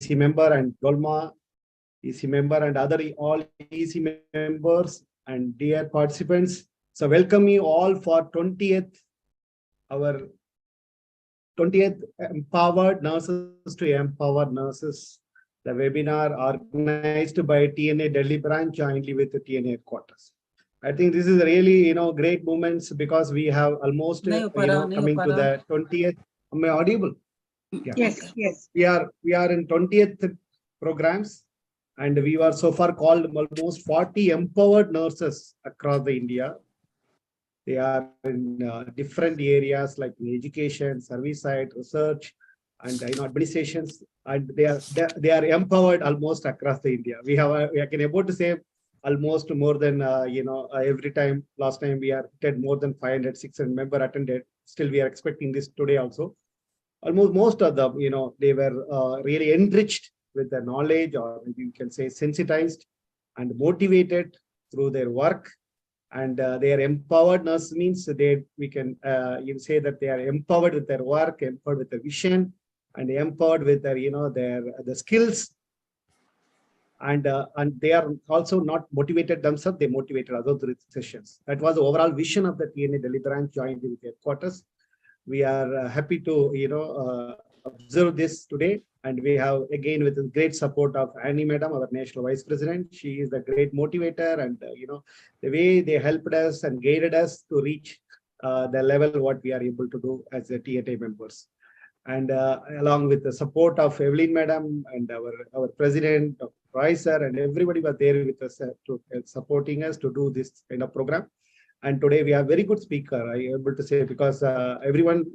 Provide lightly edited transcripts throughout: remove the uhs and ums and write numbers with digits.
EC member and Dolma EC member and other all EC members and dear participants. So welcome you all for 20th, our 20th Empowered Nurses to Empower Nurses, the webinar organized by TNA Delhi branch jointly with the TNA headquarters. I think this is really, great moments because we have almost, coming to the 20th. Am I audible? Yeah. Yes, yes. We are in 20th programs, and we were so far called almost 40 empowered nurses across the India. They are in different areas like education, service side, research, and administrations, and they are empowered almost across the India. We can able to say almost more than every time. Last time we are more than 500, 600 member attended. Still, we are expecting this today also. Almost most of them, they were really enriched with the knowledge, or you can say sensitized and motivated through their work. And they are empowered. Nurse means we can say that they are empowered with their work, empowered with the vision, and empowered with their the skills. And they are also not motivated themselves; they motivated others through sessions. That was the overall vision of the TNA Delhi branch joined with headquarters. We are happy to observe this today, and we have again with the great support of Annie Madam, our National Vice President. She is the great motivator, and the way they helped us and guided us to reach the level what we are able to do as the TNA members. And along with the support of Evelyn Madam and our President, Dr. Roy Sir, and everybody was there with us to supporting us to do this kind of program. And today we have very good speaker, I am able to say, because everyone,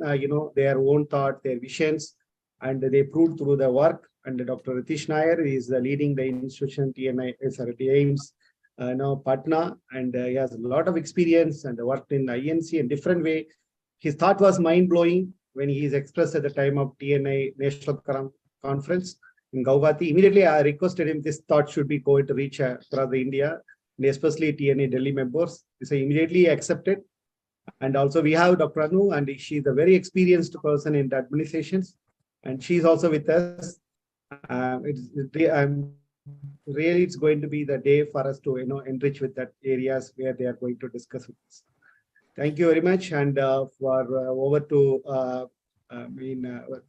their own thought, their visions, and they proved through the work. And Dr. Ritish Nair is leading the institution TNI, AIIMS, Patna, and he has a lot of experience and worked in INC in different way. His thought was mind-blowing when he is expressed at the time of TNI National Conference in Guwahati. Immediately, I requested him this thought should be going to reach across the India, and especially TNA Delhi members. So immediately accepted. And also we have Dr. Anu, and she's a very experienced person in the administrations, and she's also with us. It's going to be the day for us to enrich with that areas where they are going to discuss with us. Thank you very much, and over to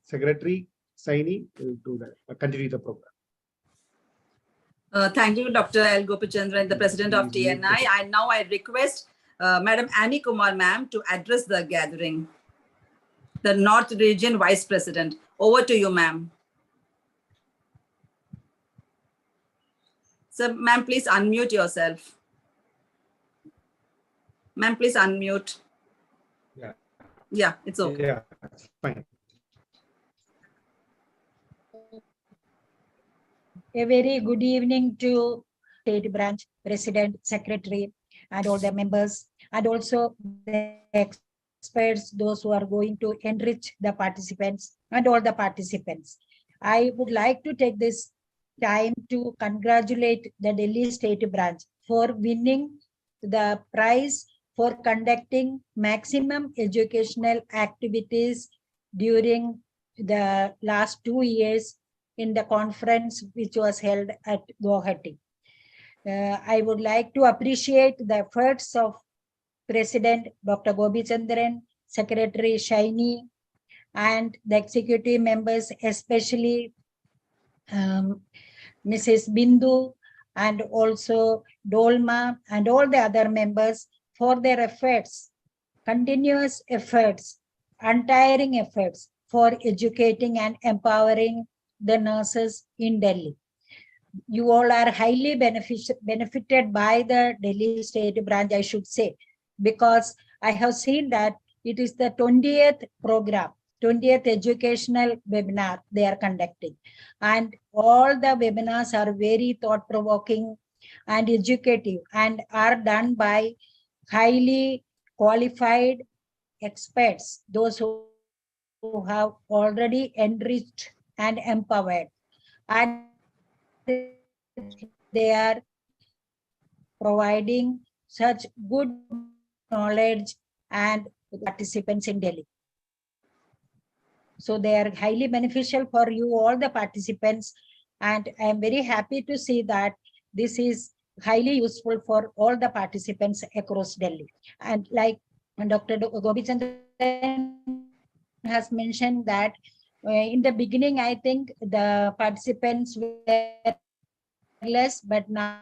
Secretary Saini to continue the program. Thank you, Dr. L. Gopichandran, the President of TNI. And now I request Madam Annie Kumar, ma'am, to address the gathering. The North Region Vice President. Over to you, ma'am. So, ma'am, please unmute yourself. Ma'am, please unmute. Yeah, it's okay. Yeah, it's fine. A very good evening to State Branch President, Secretary, and all the members, and also the experts, those who are going to enrich the participants and all the participants. I would like to take this time to congratulate the Delhi State Branch for winning the prize for conducting maximum educational activities during the last 2 years in the conference which was held at Guwahati. I would like to appreciate the efforts of President Dr. Gopichandran, Secretary Shaini, and the executive members, especially Mrs. Bindu, and also Dolma, and all the other members for their efforts, continuous efforts, untiring efforts for educating and empowering the nurses in Delhi. You all are highly benefited by the Delhi State Branch, I should say, because I have seen that it is the 20th program, 20th educational webinar they are conducting. And all the webinars are very thought-provoking and educative and are done by highly qualified experts, those who have already enriched and empowered. And they are providing such good knowledge and participants in Delhi. So they are highly beneficial for you, all the participants. And I am very happy to see that this is highly useful for all the participants across Delhi. And like Dr. Gobichandran has mentioned that in the beginning, I think the participants were less, but now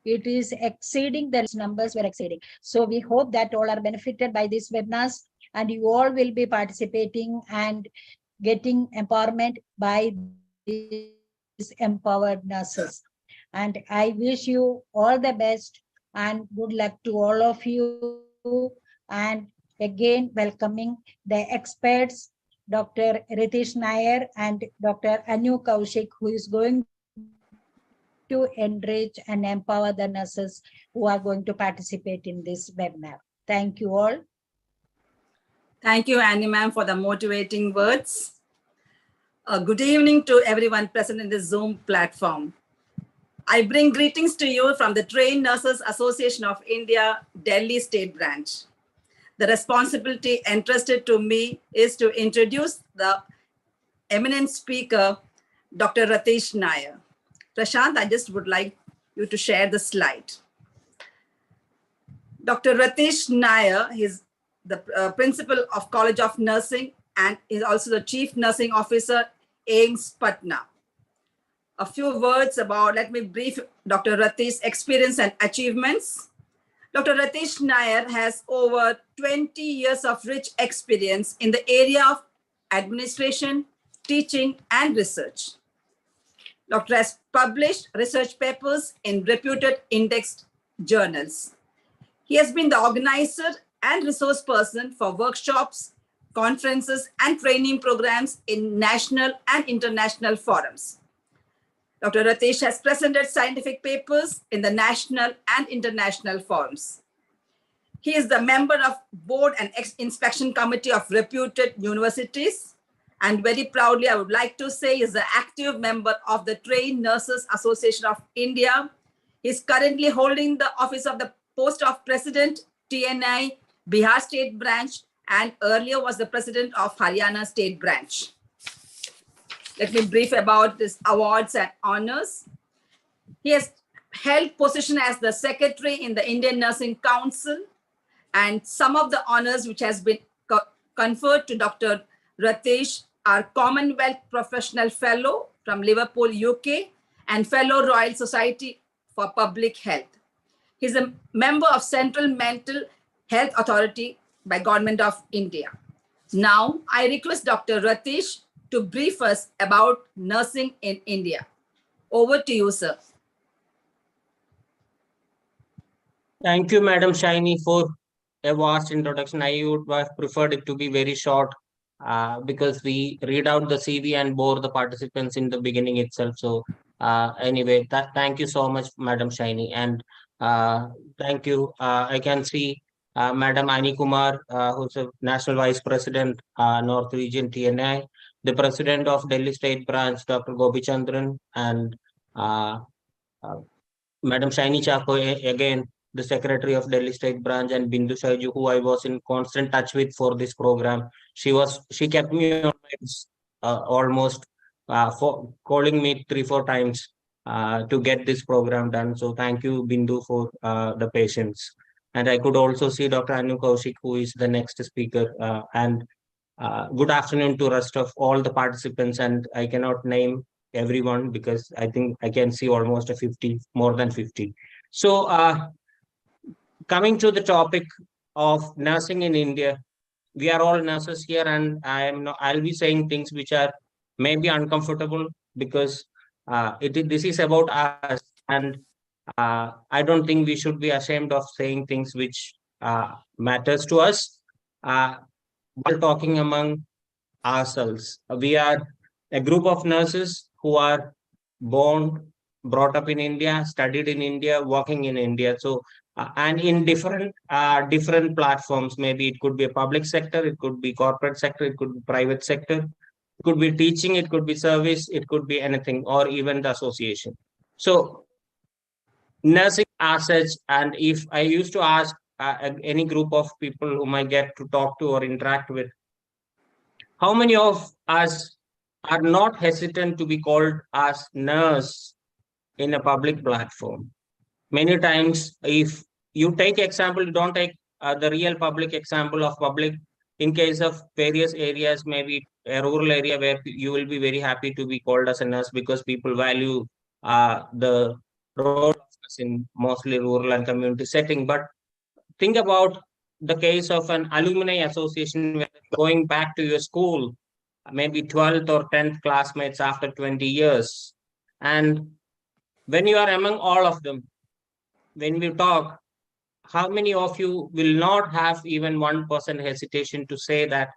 it is exceeding, the numbers were exceeding. So we hope that all are benefited by these webinars, and you all will be participating and getting empowerment by these empowered nurses. And I wish you all the best and good luck to all of you. And again, welcoming the experts, Dr. Ritesh Nair and Dr. Anu Kaushik, who is going to enrich and empower the nurses who are going to participate in this webinar. Thank you all. Thank you, Annie ma'am, for the motivating words. Good evening to everyone present in the Zoom platform. I bring greetings to you from the Trained Nurses Association of India, Delhi State Branch. The responsibility entrusted to me is to introduce the eminent speaker, Dr. Ritesh Nair. Prashant, I just would like you to share the slide. Dr. Ritesh Nair is the principal of College of Nursing and is also the Chief Nursing Officer, AIIMS Patna. A few words about, let me brief Dr. Ritesh's experience and achievements. Dr. Ritesh Nair has over 20 years of rich experience in the area of administration, teaching, and research. Doctor has published research papers in reputed indexed journals. He has been the organizer and resource person for workshops, conferences, and training programs in national and international forums. Dr. Ritesh has presented scientific papers in the national and international forums. He is the member of board and inspection committee of reputed universities. And very proudly, I would like to say, is an active member of the Trained Nurses Association of India. He is currently holding the office of the post of President, TNI, Bihar State Branch, and earlier was the President of Haryana State Branch. Let me brief about these awards and honors. He has held position as the Secretary in the Indian Nursing Council, and some of the honors which has been conferred to Dr. Ritesh are Commonwealth Professional Fellow from Liverpool, UK, and Fellow Royal Society for Public Health. He's a member of Central Mental Health Authority by Government of India. Now, I request Dr. Ritesh to brief us about nursing in India. Over to you, sir. Thank you, Madam Shaini, for a vast introduction. I would have preferred it to be very short because we read out the CV and bore the participants in the beginning itself. So anyway, thank you so much, Madam Shaini. And thank you. I can see Madam Ani Kumar, who's a National Vice President, North Region TNI, the President of Delhi State Branch, Dr. Gobichandran, and Madam Shaini Chako, again, the Secretary of Delhi State Branch, and Bindu Shaiju, who I was in constant touch with for this program. She kept me on almost for calling me 3-4 times to get this program done. So thank you, Bindu, for the patience. And I could also see Dr. Anu Kaushik, who is the next speaker. And good afternoon to rest of all the participants. And I cannot name everyone because I think I can see almost 50, more than 50. So coming to the topic of nursing in India, we are all nurses here, and I'll be saying things which are maybe uncomfortable because this is about us, and I don't think we should be ashamed of saying things which matters to us. While talking among ourselves, we are a group of nurses who are born, brought up in India, studied in India, working in India. So and in different platforms, maybe it could be a public sector, it could be corporate sector, it could be private sector, it could be teaching, it could be service, it could be anything, or even the association. So nursing as such, and if I used to ask any group of people whom I get to talk to or interact with, how many of us are not hesitant to be called as nurse in a public platform? Many times, if you take example, don't take the real public example of public. In case of various areas, maybe a rural area where you will be very happy to be called as a nurse because people value the role of nurse in mostly rural and community setting. But think about the case of an alumni association where going back to your school, maybe 12th or 10th classmates after 20 years. And when you are among all of them, when we talk, how many of you will not have even 1% hesitation to say that,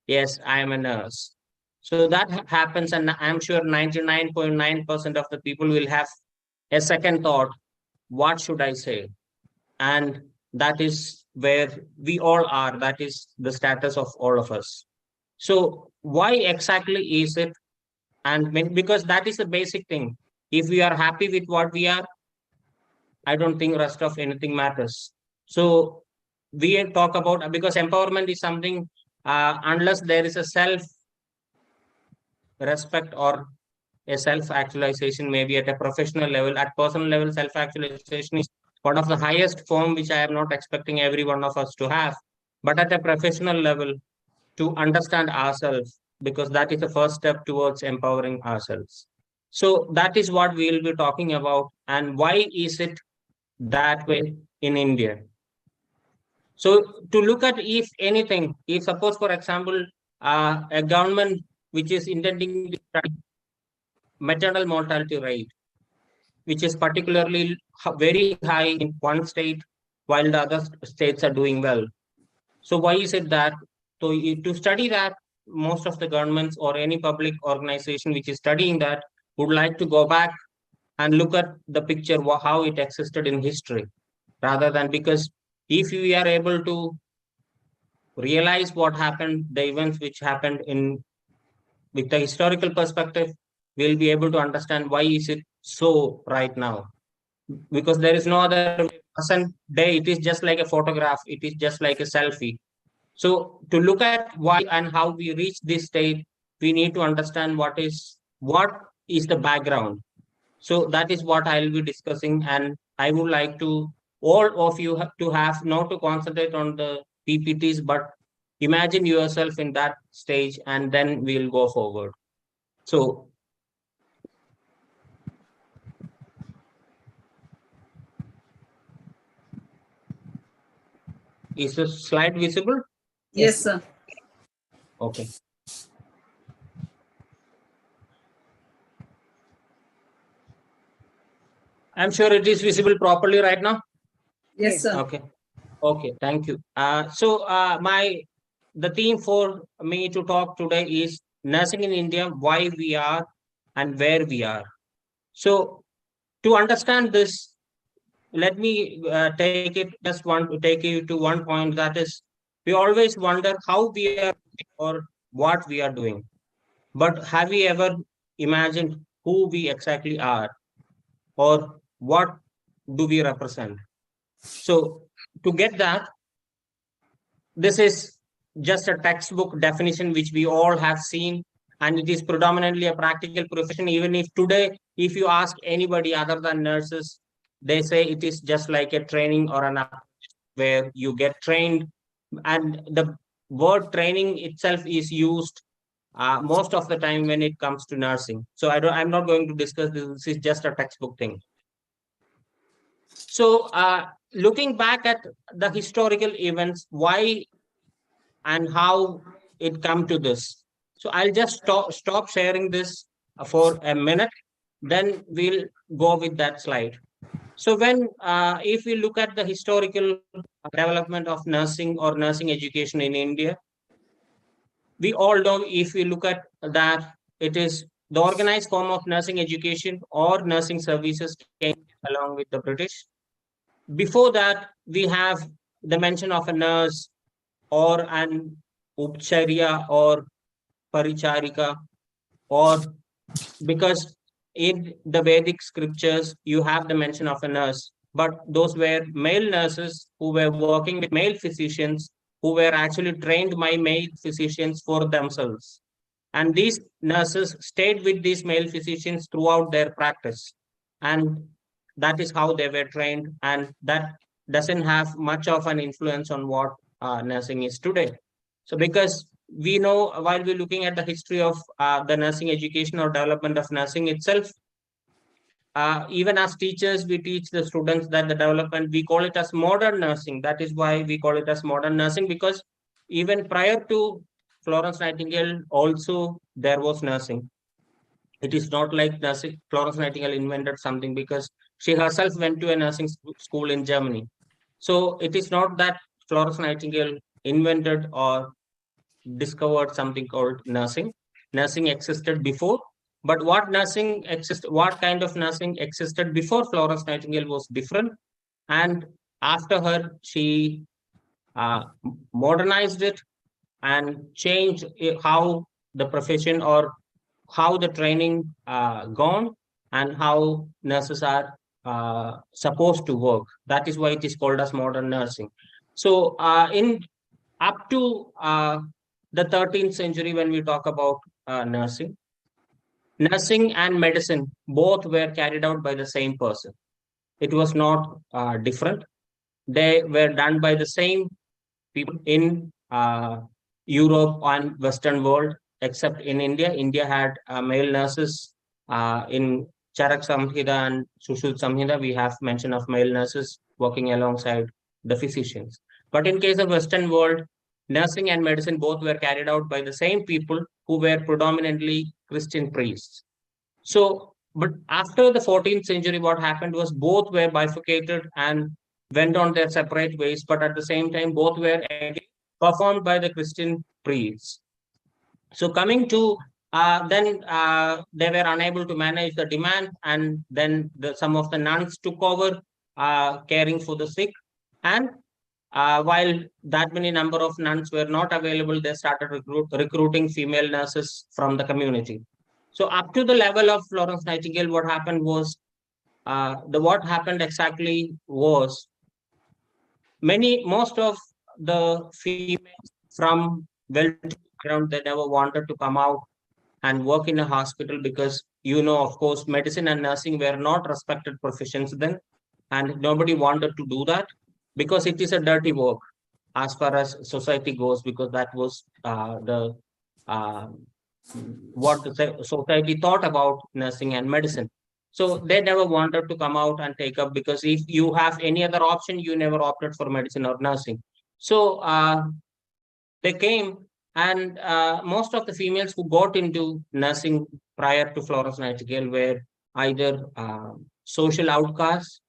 yes, I am a nurse? So that happens, and I'm sure 99.9% of the people will have a second thought, what should I say? And that is where we all are. That is the status of all of us. So why exactly is it? And because that is the basic thing. If we are happy with what we are, I don't think rest of anything matters. So we talk about, because empowerment is something, unless there is a self respect or a self actualization, maybe at a professional level, at personal level, self actualization is one of the highest form which I am not expecting every one of us to have. But at a professional level, to understand ourselves, because that is the first step towards empowering ourselves. So that is what we will be talking about, and why is it that way in India. So to look at, if anything, if suppose, for example, a government which is intending to study maternal mortality rate, which is particularly very high in one state, while the other states are doing well. So why is it that? So to study that, most of the governments or any public organization which is studying that would like to go back and look at the picture, how it existed in history, rather than, because if we are able to realize what happened, the events which happened in with the historical perspective, we'll be able to understand why is it so right now. Because there is no other present day. It is just like a photograph. It is just like a selfie. So to look at why and how we reach this state, we need to understand what is the background. So that is what I'll be discussing, and I would like to all of you have to have not to concentrate on the PPTs, but imagine yourself in that stage, and then we'll go forward. So is the slide visible? Yes, sir. Okay. I'm sure it is visible properly right now. Yes, sir. Okay. Okay. Thank you. The theme for me to talk today is nursing in India, why we are and where we are. So to understand this, let me want to take you to one point, that is, we always wonder how we are or what we are doing. But have we ever imagined who we exactly are or what do we represent? So to get that, this is just a textbook definition which we all have seen, and it is predominantly a practical profession. Even if today, if you ask anybody other than nurses, they say it is just like a training or an where you get trained, and the word training itself is used most of the time when it comes to nursing. So I'm not going to discuss this. This is just a textbook thing. So looking back at the historical events, why and how it come to this. So I'll just stop sharing this for a minute, then we'll go with that slide. So if we look at the historical development of nursing or nursing education in India, we all know, if we look at that, it is the organized form of nursing education or nursing services came along with the British. Before that, we have the mention of a nurse or an upcharya or paricharika, or because in the Vedic scriptures, you have the mention of a nurse, but those were male nurses who were working with male physicians who were actually trained by male physicians for themselves. And these nurses stayed with these male physicians throughout their practice. And that is how they were trained. And that doesn't have much of an influence on what nursing is today. So because we know, while we're looking at the history of the nursing education or development of nursing itself, even as teachers, we teach the students that the development, we call it as modern nursing. That is why we call it as modern nursing, because even prior to Florence Nightingale, also there was nursing. It is not like nursing, Florence Nightingale invented something, because she herself went to a nursing school in Germany. So it is not that Florence Nightingale invented or discovered something called nursing. Nursing existed before, but what kind of nursing existed before Florence Nightingale was different. And after her, she modernized it and changed how the profession or how the training gone and how nurses are supposed to work. That is why it is called as modern nursing. So in up to the 13th century, when we talk about nursing and medicine both were carried out by the same person. It was not different. They were done by the same people in Europe and Western world, except in India. India had male nurses in Charak Samhita and Sushruta Samhita. We have mention of male nurses working alongside the physicians. But in case of Western world, nursing and medicine both were carried out by the same people who were predominantly Christian priests. So, but after the 14th century, what happened was both were bifurcated and went on their separate ways, but at the same time, both were performed by the Christian priests. So coming to then they were unable to manage the demand, and then some of the nuns took over caring for the sick. And while that many number of nuns were not available, they started recruiting female nurses from the community. So up to the level of Florence Nightingale, what happened was, what happened exactly was, most of the females from well-to-do background, they never wanted to come out and work in a hospital, because, of course, medicine and nursing were not respected professions then, and nobody wanted to do that because it is a dirty work as far as society goes, because that was what the society thought about nursing and medicine. So they never wanted to come out and take up, because if you have any other option, you never opted for medicine or nursing. So they came, and most of the females who got into nursing prior to Florence Nightingale were either social outcasts,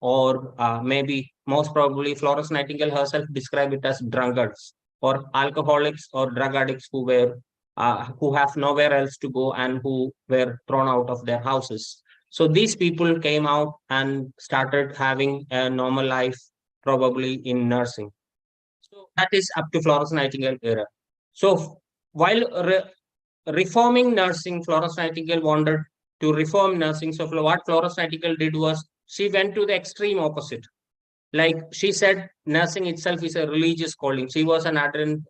or maybe most probably Florence Nightingale herself described it as drunkards or alcoholics or drug addicts who have nowhere else to go and who were thrown out of their houses. So these people came out and started having a normal life, probably in nursing. So that is up to Florence Nightingale era. So while reforming nursing, Florence Nightingale wanted to reform nursing. So what Florence Nightingale did was, she went to the extreme opposite. Like she said, nursing itself is a religious calling. She was an ardent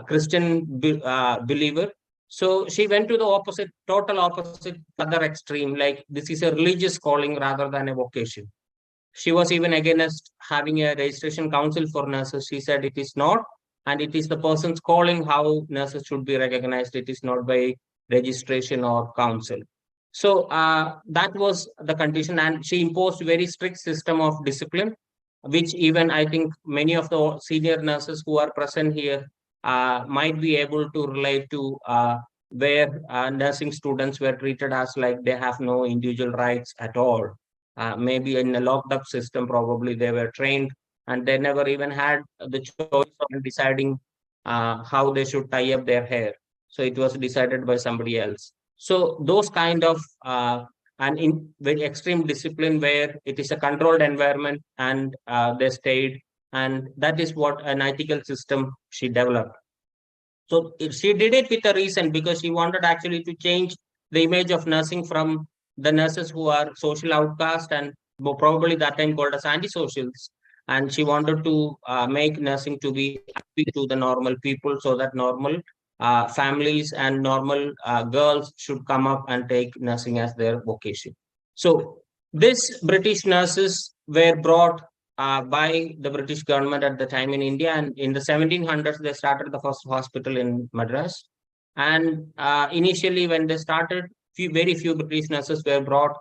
Christian believer. So she went to the total opposite, other extreme. Like this is a religious calling rather than a vocation. She was even against having a registration council for nurses. She said it is not, and it is the person's calling how nurses should be recognized. It is not by registration or council. So that was the condition, and she imposed a very strict system of discipline, which even I think many of the senior nurses who are present here might be able to relate to, where nursing students were treated as like they have no individual rights at all. Maybe in a locked up system, probably they were trained and they never even had the choice of deciding how they should tie up their hair. So it was decided by somebody else. So those kind of and in very extreme discipline where it is a controlled environment, and they stayed, and that is what an ethical system she developed. So she did it with a reason, because she wanted actually to change the image of nursing from the nurses who are social outcast and probably that time called as antisocials, and she wanted to make nursing to be happy to the normal people, so that normal families and normal girls should come up and take nursing as their vocation. So these British nurses were brought by the British government at the time in India, and in the 1700s they started the first hospital in Madras. And initially, when they started, very few British nurses were brought,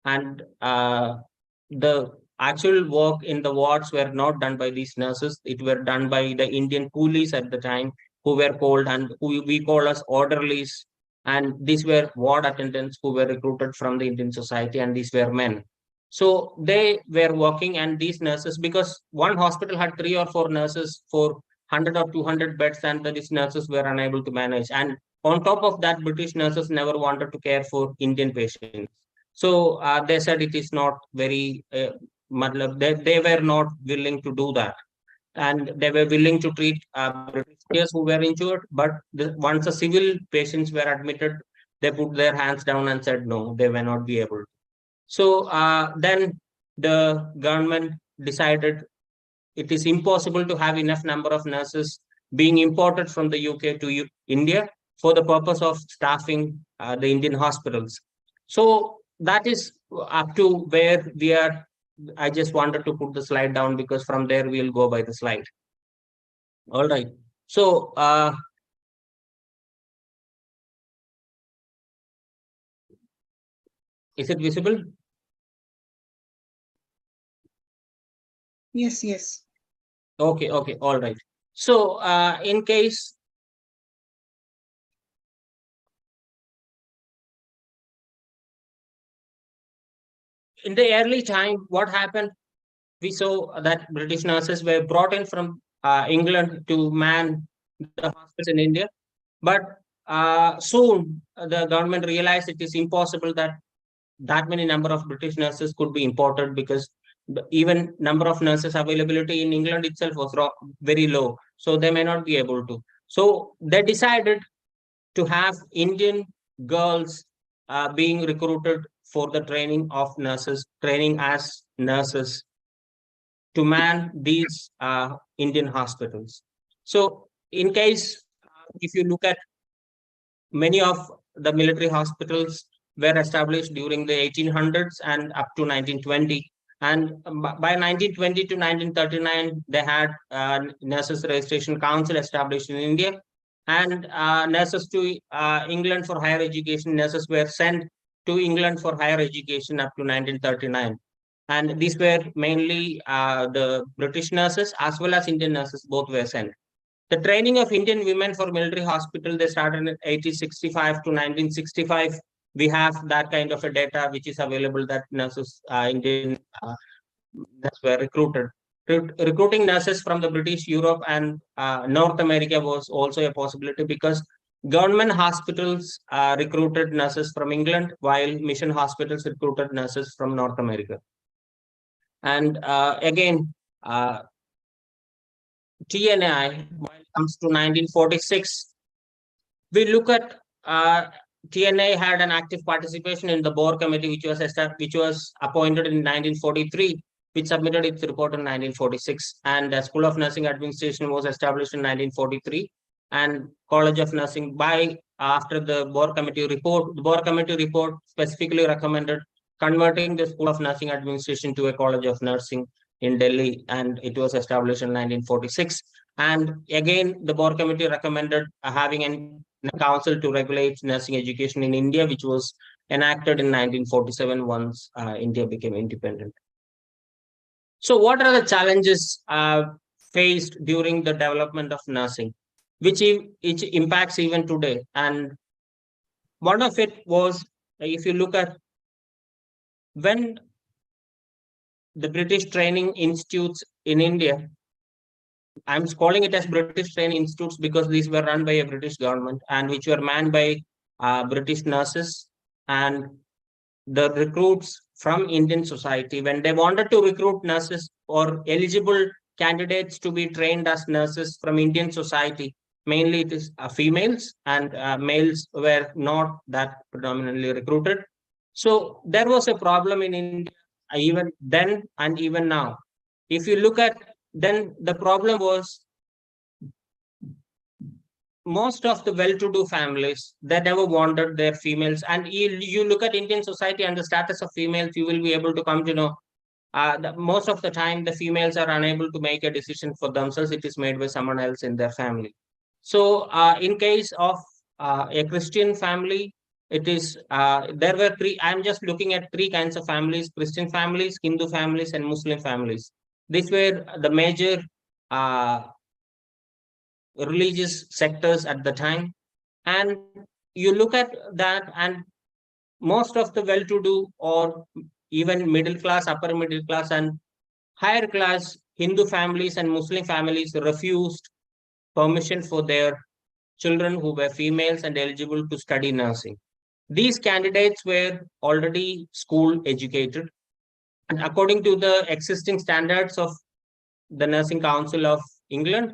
and the actual work in the wards were not done by these nurses. It were done by the Indian coolies at the time, who were called, and who we call as orderlies. And these were ward attendants who were recruited from the Indian society, and these were men. So they were working, and these nurses, because one hospital had 3 or 4 nurses for 100 or 200 beds, and these nurses were unable to manage. And on top of that, British nurses never wanted to care for Indian patients. So they said it is not very, they were not willing to do that. And they were willing to treat British who were injured, but once the civil patients were admitted, they put their hands down and said no, they will not be able to. So then the government decided it is impossible to have enough number of nurses being imported from the UK to India for the purpose of staffing the Indian hospitals. So that is up to where we are. I just wanted to put the slide down because from there we'll go by the slide. All right. So is it visible? Yes, yes. Okay, okay, all right. So in case in the early time, what happened? We saw that British nurses were brought in from England to man the hospitals in India. But soon the government realized it is impossible that many number of British nurses could be imported, because even number of nurses availability in England itself was very low. So they may not be able to. So they decided to have Indian girls being recruited for the training of nurses, training as nurses to man these Indian hospitals. So in case, if you look at many of the military hospitals were established during the 1800s and up to 1920. And by 1920 to 1939, they had Nurses Registration Council established in India. And nurses to England for higher education, nurses were sent to England for higher education up to 1939. And these were mainly the British nurses as well as Indian nurses, both were sent. The training of Indian women for military hospital, they started in 1865 to 1965. We have that kind of a data which is available, that nurses, Indian nurses were recruited. Recruiting nurses from the British, Europe, and North America was also a possibility, because government hospitals recruited nurses from England, while mission hospitals recruited nurses from North America. And again, TNI, when it comes to 1946, we look at TNI had an active participation in the Boer Committee, which was appointed in 1943, which submitted its report in 1946. And the School of Nursing Administration was established in 1943, and College of Nursing after the Boer Committee report. The Boer Committee report specifically recommended converting the School of Nursing Administration to a College of Nursing in Delhi, and it was established in 1946. And again, the Boer Committee recommended having a council to regulate nursing education in India, which was enacted in 1947 once India became independent. So what are the challenges faced during the development of nursing, which impacts even today? And one of it was, if you look at when the British training institutes in India, I'm calling it as British training institutes because these were run by a British government and which were manned by British nurses, and the recruits from Indian society, when they wanted to recruit nurses or eligible candidates to be trained as nurses from Indian society, mainly it is females, and males were not that predominantly recruited. So there was a problem in India even then and even now. if you look at, then the problem was most of the well-to-do families, they never wanted their females. And you look at Indian society and the status of females, you will be able to come to know most of the time the females are unable to make a decision for themselves. It is made by someone else in their family. So in case of a Christian family, it is there were three. I'm just looking at three kinds of families: Christian families, Hindu families, and Muslim families. These were the major religious sectors at the time. And you look at that, and most of the well-to-do or even middle class, upper middle class, and higher class Hindu families and Muslim families refused permission for their children who were females and eligible to study nursing. These candidates were already school educated, and according to the existing standards of the Nursing Council of England,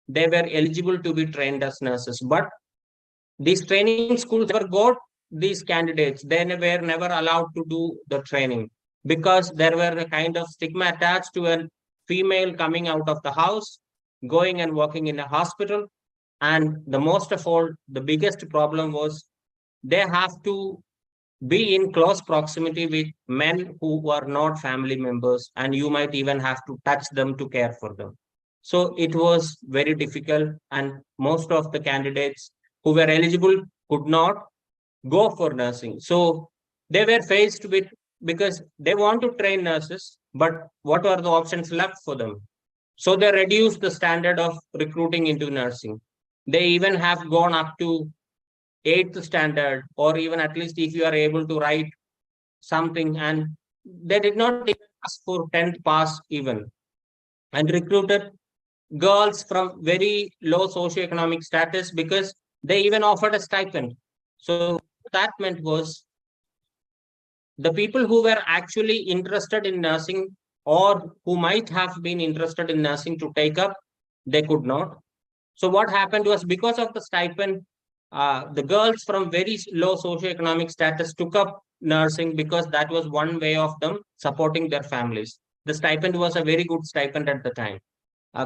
they were eligible to be trained as nurses. But these training schools never got these candidates. They were never allowed to do the training because there were a kind of stigma attached to a female coming out of the house, going and working in a hospital. And the most of all, the biggest problem was they have to be in close proximity with men who are not family members, and you might even have to touch them to care for them. So it was very difficult, and most of the candidates who were eligible could not go for nursing. So they were faced with, because they want to train nurses, but what are the options left for them? So they reduced the standard of recruiting into nursing. They even have gone up to 8th standard, or even at least if you are able to write something, and they did not even ask for 10th pass even, and recruited girls from very low socioeconomic status because they even offered a stipend. So that meant was the people who were actually interested in nursing or who might have been interested in nursing to take up, they could not. So what happened was, because of the stipend, the girls from very low socioeconomic status took up nursing because that was one way of them supporting their families. The stipend was a very good stipend at the time,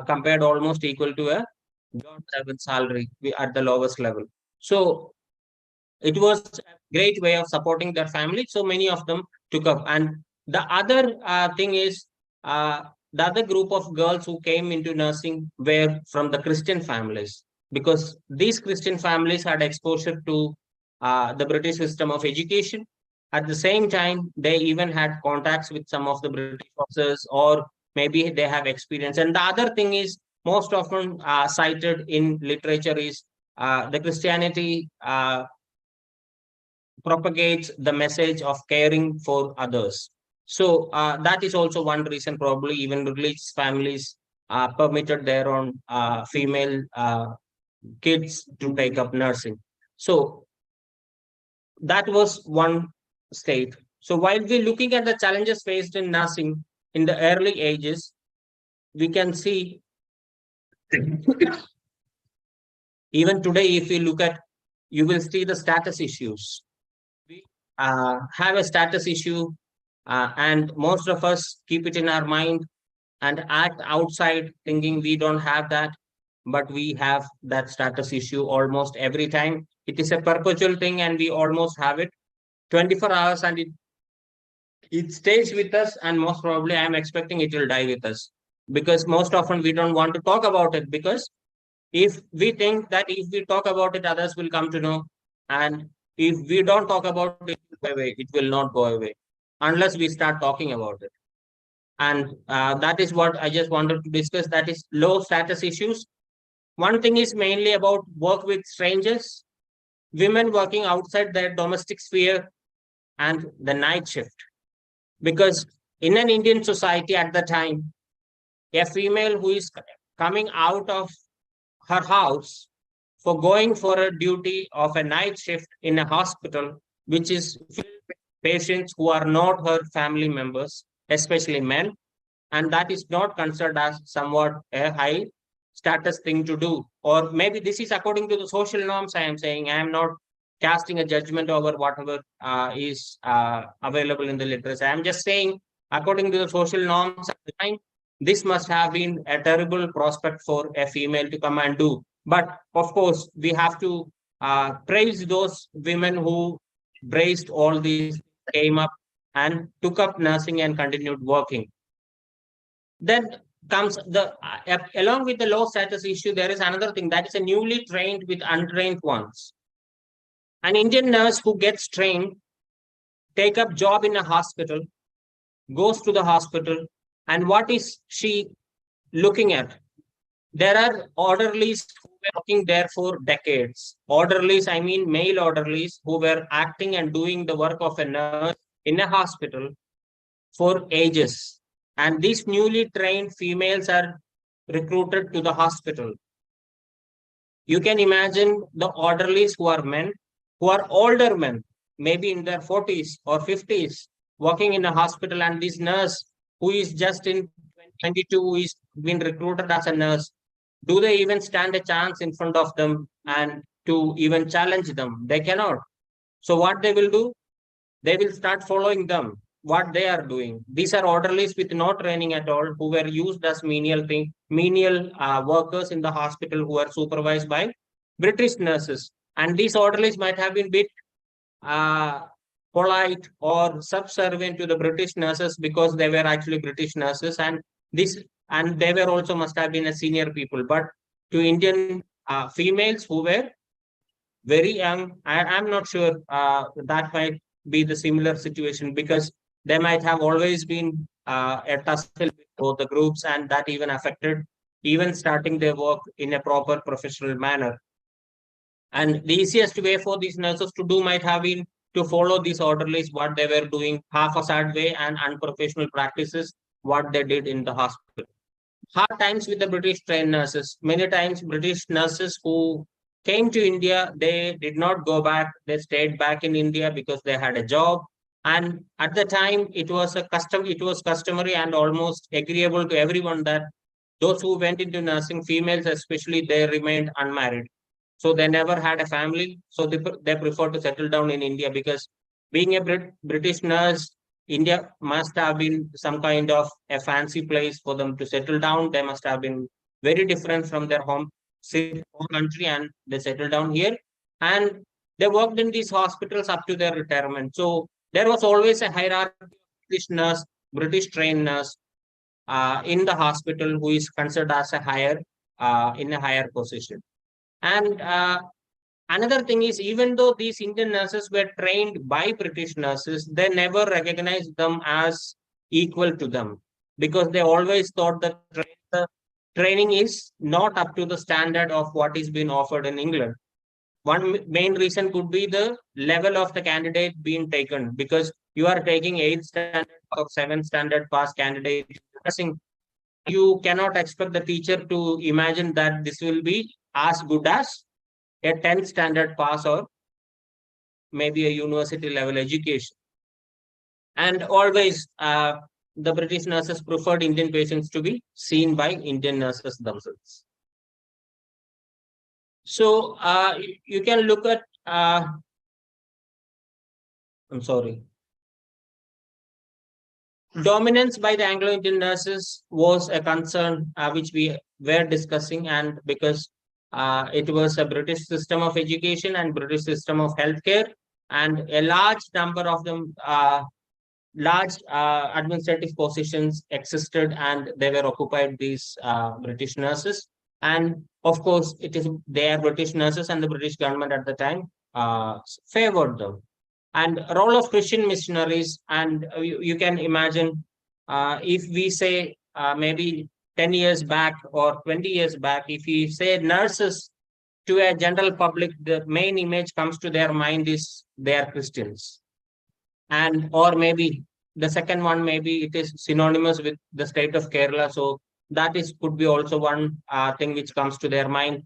compared almost equal to a government salary at the lowest level. So it was a great way of supporting their family. So many of them took up. And the other thing is, the other group of girls who came into nursing were from the Christian families, because these Christian families had exposure to the British system of education. At the same time, they even had contacts with some of the British officers, or maybe they have experience. And the other thing is, most often cited in literature is the Christianity propagates the message of caring for others. So that is also one reason, probably even religious families permitted their own female kids to take up nursing. So that was one state. So while we're looking at the challenges faced in nursing in the early ages, we can see even today, if we look at, you will see the status issues. We have a status issue, and most of us keep it in our mind and act outside thinking we don't have that, but we have that status issue almost every time. It is a perpetual thing, and we almost have it 24 hours, and it stays with us, and most probably I'm expecting it will die with us, because most often we don't want to talk about it, because if we think that if we talk about it, others will come to know, and if we don't talk about it, it will not go away unless we start talking about it. And that is what I just wanted to discuss, that is low status issues. One thing is mainly about work with strangers, women working outside their domestic sphere, and the night shift. Because in an Indian society at the time, a female who is coming out of her house for going for a duty of a night shift in a hospital, which is filled with patients who are not her family members, especially men, and that is not considered as somewhat a high status thing to do. Or maybe this is according to the social norms. I am saying, I am not casting a judgment over whatever is available in the literature. I am just saying, according to the social norms at the time, this must have been a terrible prospect for a female to come and do. But of course, we have to praise those women who braced all these, came up and took up nursing and continued working. Then comes the along with the low status issue, there is another thing, that is a newly trained with untrained ones. An Indian nurse who gets trained, take up job in a hospital, goes to the hospital, and what is she looking at? There are orderlies who were working there for decades. Orderlies, I mean male orderlies, who were acting and doing the work of a nurse in a hospital for ages. And these newly trained females are recruited to the hospital. You can imagine the orderlies who are men, who are older men, maybe in their 40s or 50s, working in a hospital, and this nurse who is just in 22, who is been recruited as a nurse, do they even stand a chance in front of them and to even challenge them? They cannot. So what they will do? They will start following them, what they are doing. These are orderlies with no training at all, who were used as menial workers in the hospital, who were supervised by British nurses. And these orderlies might have been bit polite or subservient to the British nurses because they were actually British nurses, and they were also must have been a senior people. But to Indian females who were very young, I'm not sure that might be the similar situation, because they might have always been a tussle with both the groups, and that even affected even starting their work in a proper professional manner. And the easiest way for these nurses to do might have been to follow these orderlies, what they were doing, half-assed way and unprofessional practices, what they did in the hospital. Hard times with the British trained nurses. Many times British nurses who came to India, they did not go back. They stayed back in India because they had a job. And at the time, it was customary and almost agreeable to everyone that those who went into nursing, females especially, they remained unmarried. So they never had a family. So they prefer to settle down in India, because being a British nurse, India must have been some kind of a fancy place for them to settle down. They must have been very different from their home country, and they settled down here. And they worked in these hospitals up to their retirement. So there was always a hierarchy of British nurse, British trained nurse in the hospital, who is considered as a higher in a higher position. And another thing is, even though these Indian nurses were trained by British nurses, they never recognized them as equal to them, because they always thought that the training is not up to the standard of what is being offered in England. One main reason could be the level of the candidate being taken, because you are taking 8th standard or 7th standard pass candidate. You cannot expect the teacher to imagine that this will be as good as a 10th standard pass or maybe a university level education. And always the British nurses preferred Indian patients to be seen by Indian nurses themselves. So you can look at, I'm sorry. Dominance by the Anglo-Indian nurses was a concern which we were discussing, and because it was a British system of education and British system of healthcare, and a large number of them, large administrative positions existed, and they were occupied these British nurses. And of course, they are British nurses, and the British government at the time favored them. And role of Christian missionaries, and you can imagine if we say maybe 10 years back or 20 years back, if we say nurses to a general public, the main image comes to their mind is they are Christians. And or maybe the second one, maybe it is synonymous with the state of Kerala. So that could be also one thing which comes to their mind.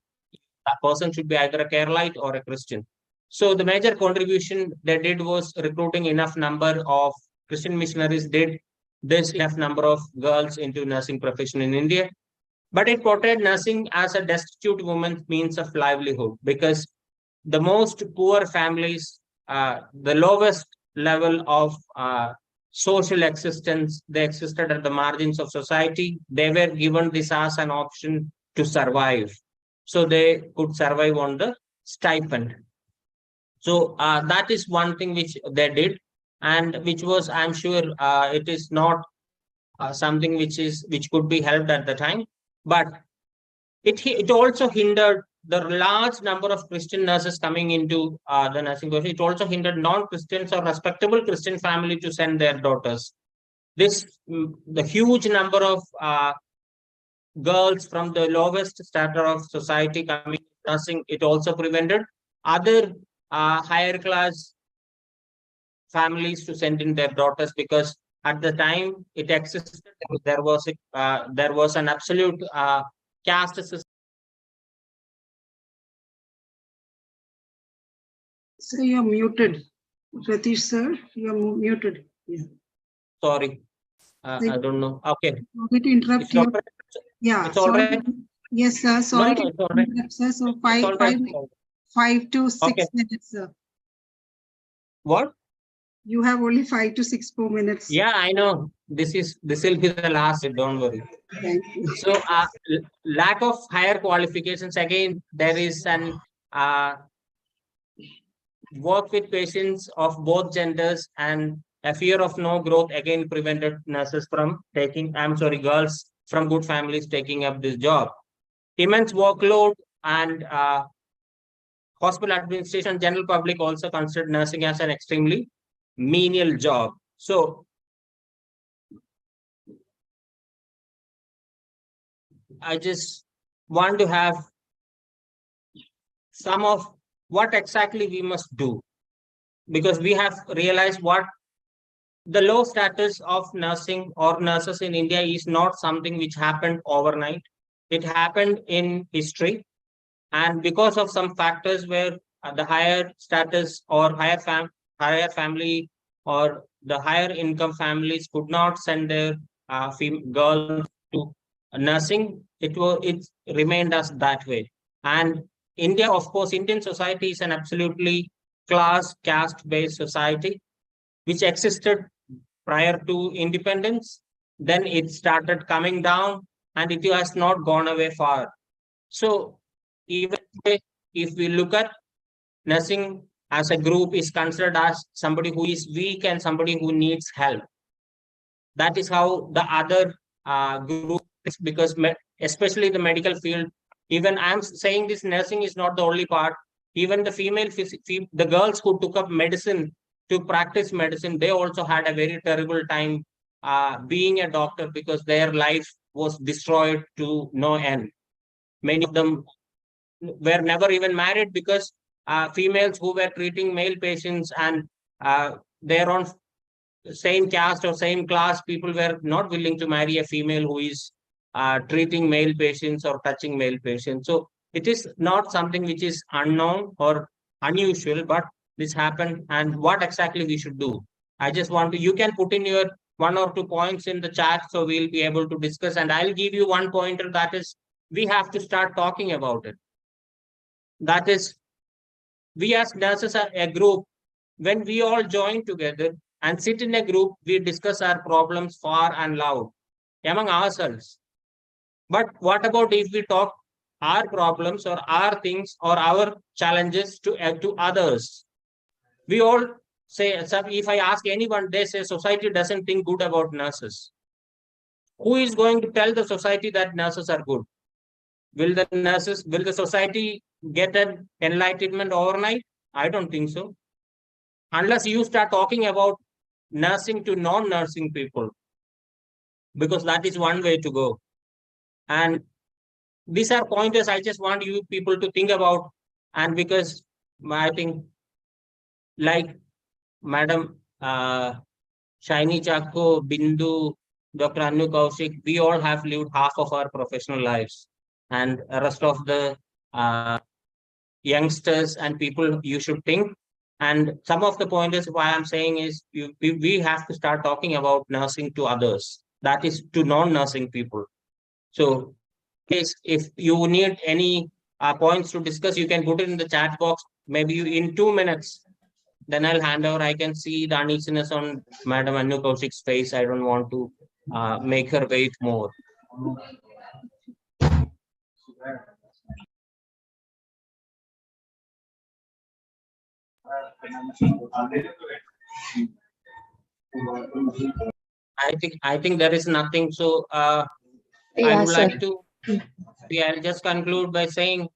A person should be either a Keralite or a Christian. So the major contribution they did was recruiting enough number of Christian missionaries, did this enough number of girls into nursing profession in India. But it portrayed nursing as a destitute woman's means of livelihood, because the most poor families, the lowest level of social existence. They existed at the margins of society. They were given this as an option to survive. So they could survive on the stipend. So that is one thing which they did, and which was, I'm sure, it is not something which could be helped at the time, but it also hindered the large number of Christian nurses coming into the nursing course. It also hindered non-Christians or respectable Christian family to send their daughters. The huge number of girls from the lowest strata of society coming to nursing, it also prevented other higher class families to send in their daughters, because at the time it existed, there was an absolute caste system. So you're muted, Ratish sir. You're muted. Yeah. Sorry, I don't know. Okay, Sorry to interrupt it's all you. right. Yeah. It's all sorry right. to- Yes, sir. Sorry No, to it's all right. interrupt, sir. So It's all right. 5 to 6 Okay. minutes, sir. What? You have only 5 to 6 more minutes. Yeah, I know. This will be the last. Don't worry. Thank you. So, lack of higher qualifications. Again, there is an work with patients of both genders, and a fear of no growth again prevented nurses from taking. I'm sorry, girls from good families taking up this job. Immense workload and hospital administration, general public also considered nursing as an extremely menial job. So I just want to have some of what exactly we must do, because we have realized what the low status of nursing or nurses in India is not something which happened overnight. It happened in history, and because of some factors where the higher status or higher family or the higher income families could not send their girls to nursing, it remained as that way. And India, of course, Indian society is an absolutely caste based society which existed prior to independence. Then it started coming down, and it has not gone away far. So even if we look at nursing as a group, is considered as somebody who is weak and somebody who needs help. That is how the other group is, because especially the medical field, even I'm saying this, nursing is not the only part. Even the the girls who took up medicine to practice medicine, they also had a very terrible time being a doctor, because their life was destroyed to no end. Many of them were never even married, because females who were treating male patients and they're on same caste or same class, people were not willing to marry a female who is treating male patients or touching male patients. So it is not something which is unknown or unusual, but this happened. And what exactly we should do? I just want to, you can put in your 1 or 2 points in the chat, so we'll be able to discuss. And I'll give you one pointer, that is, we have to start talking about it. That is, we as nurses are a group. When we all join together and sit in a group, we discuss our problems far and loud among ourselves. But what about if we talk our problems or our things or our challenges to others? We all say, if I ask anyone, they say society doesn't think good about nurses. Who is going to tell the society that nurses are good? Will the society get an enlightenment overnight? I don't think so. Unless you start talking about nursing to non-nursing people, because that is one way to go. And these are pointers I just want you people to think about. And because I think, like Madam Shaini Chakko, Bindu, Dr. Anu Kaushik, we all have lived half of our professional lives, and the rest of the youngsters and people, you should think. And some of the pointers why I'm saying is we have to start talking about nursing to others, that is to non-nursing people. So if you need any points to discuss, you can put it in the chat box. Maybe in 2 minutes, then I'll hand over. I can see the uneasiness on Madam Anu Kaushik's face. I don't want to make her wait more. I think there is nothing. So I would like to, I'll just conclude by saying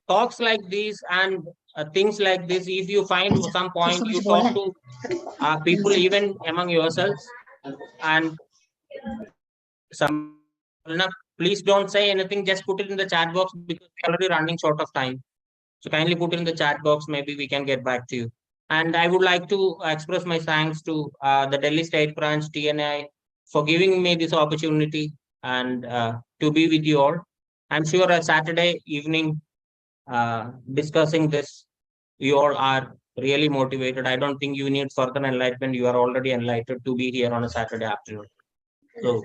talks like these and things like this, if you find some point, you talk to people even among yourselves, and some please don't say anything, just put it in the chat box because we're already running short of time. So kindly put it in the chat box, maybe we can get back to you. And I would like to express my thanks to the Delhi State Branch TNI for giving me this opportunity and to be with you all. I'm sure a Saturday evening discussing this, you all are really motivated. I don't think you need further enlightenment. You are already enlightened to be here on a Saturday afternoon. So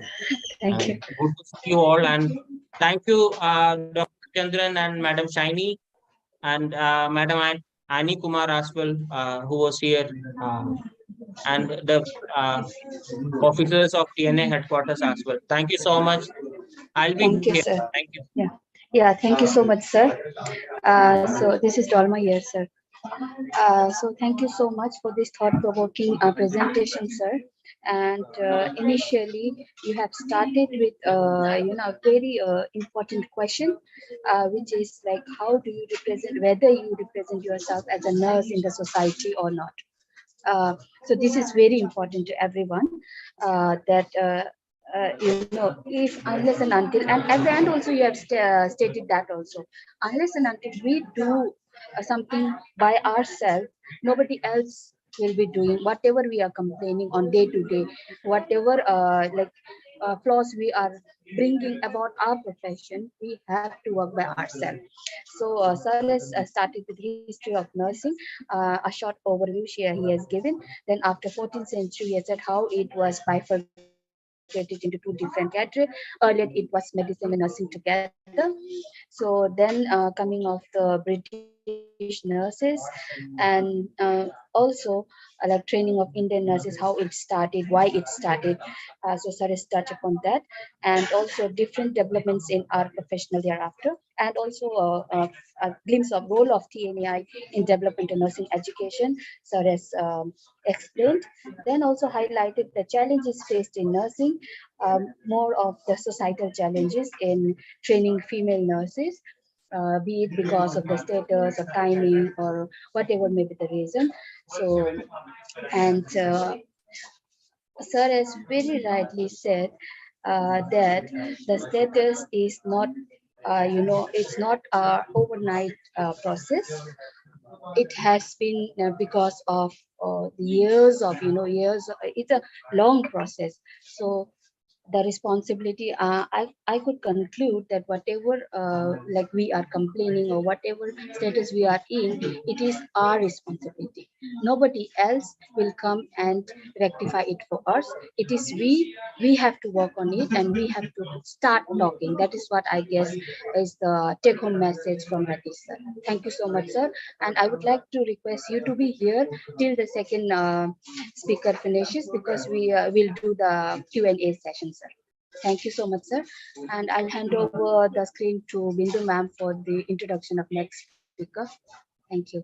Thank you. good to see you all, and thank you, Dr. Chandran and Madam Shaini and Madam Ani Kumar as well, who was here, and the officers of TNA headquarters as well. Thank you so much. I'll be Thank you, here. sir. Thank you. Yeah, thank you so much, sir. So this is Dolma here, sir. So thank you so much for this thought-provoking presentation, sir. And initially, you have started with a very important question, which is like, how do you represent, whether you represent yourself as a nurse in the society or not. So this is very important to everyone, that if unless and until, and at the end also you have stated that also, unless and until we do something by ourselves, nobody else will be doing whatever we are complaining on day to day, whatever flaws we are bringing about our profession, we have to work by ourselves. So sir has started with history of nursing, a short overview he has given. Then after 14th century, he has said how it was bifurcated into two different categories. Earlier it was medicine and nursing together. So then coming of the British nurses, and also like training of Indian nurses, how it started, why it started. So sir has touched upon that, and also different developments in our professional thereafter, and also a glimpse of role of TNAI in development of nursing education, sir has explained. Then also highlighted the challenges faced in nursing, more of the societal challenges in training female nurses, be it because of the status or timing or whatever may be the reason. So, and sir has very rightly said that the status is not, it's not a overnight process. It has been because of years of, it's a long process. So the responsibility, I could conclude that whatever like we are complaining or whatever status we are in, it is our responsibility. Nobody else will come and rectify it for us. It is we have to work on it, and we have to start talking. That is what I guess is the take home message from Ratish sir. Thank you so much, sir. And I would like to request you to be here till the second speaker finishes, because we will do the Q&A session, sir. Thank you so much, sir. And I'll hand over the screen to Bindu ma'am for the introduction of next speaker. Thank you.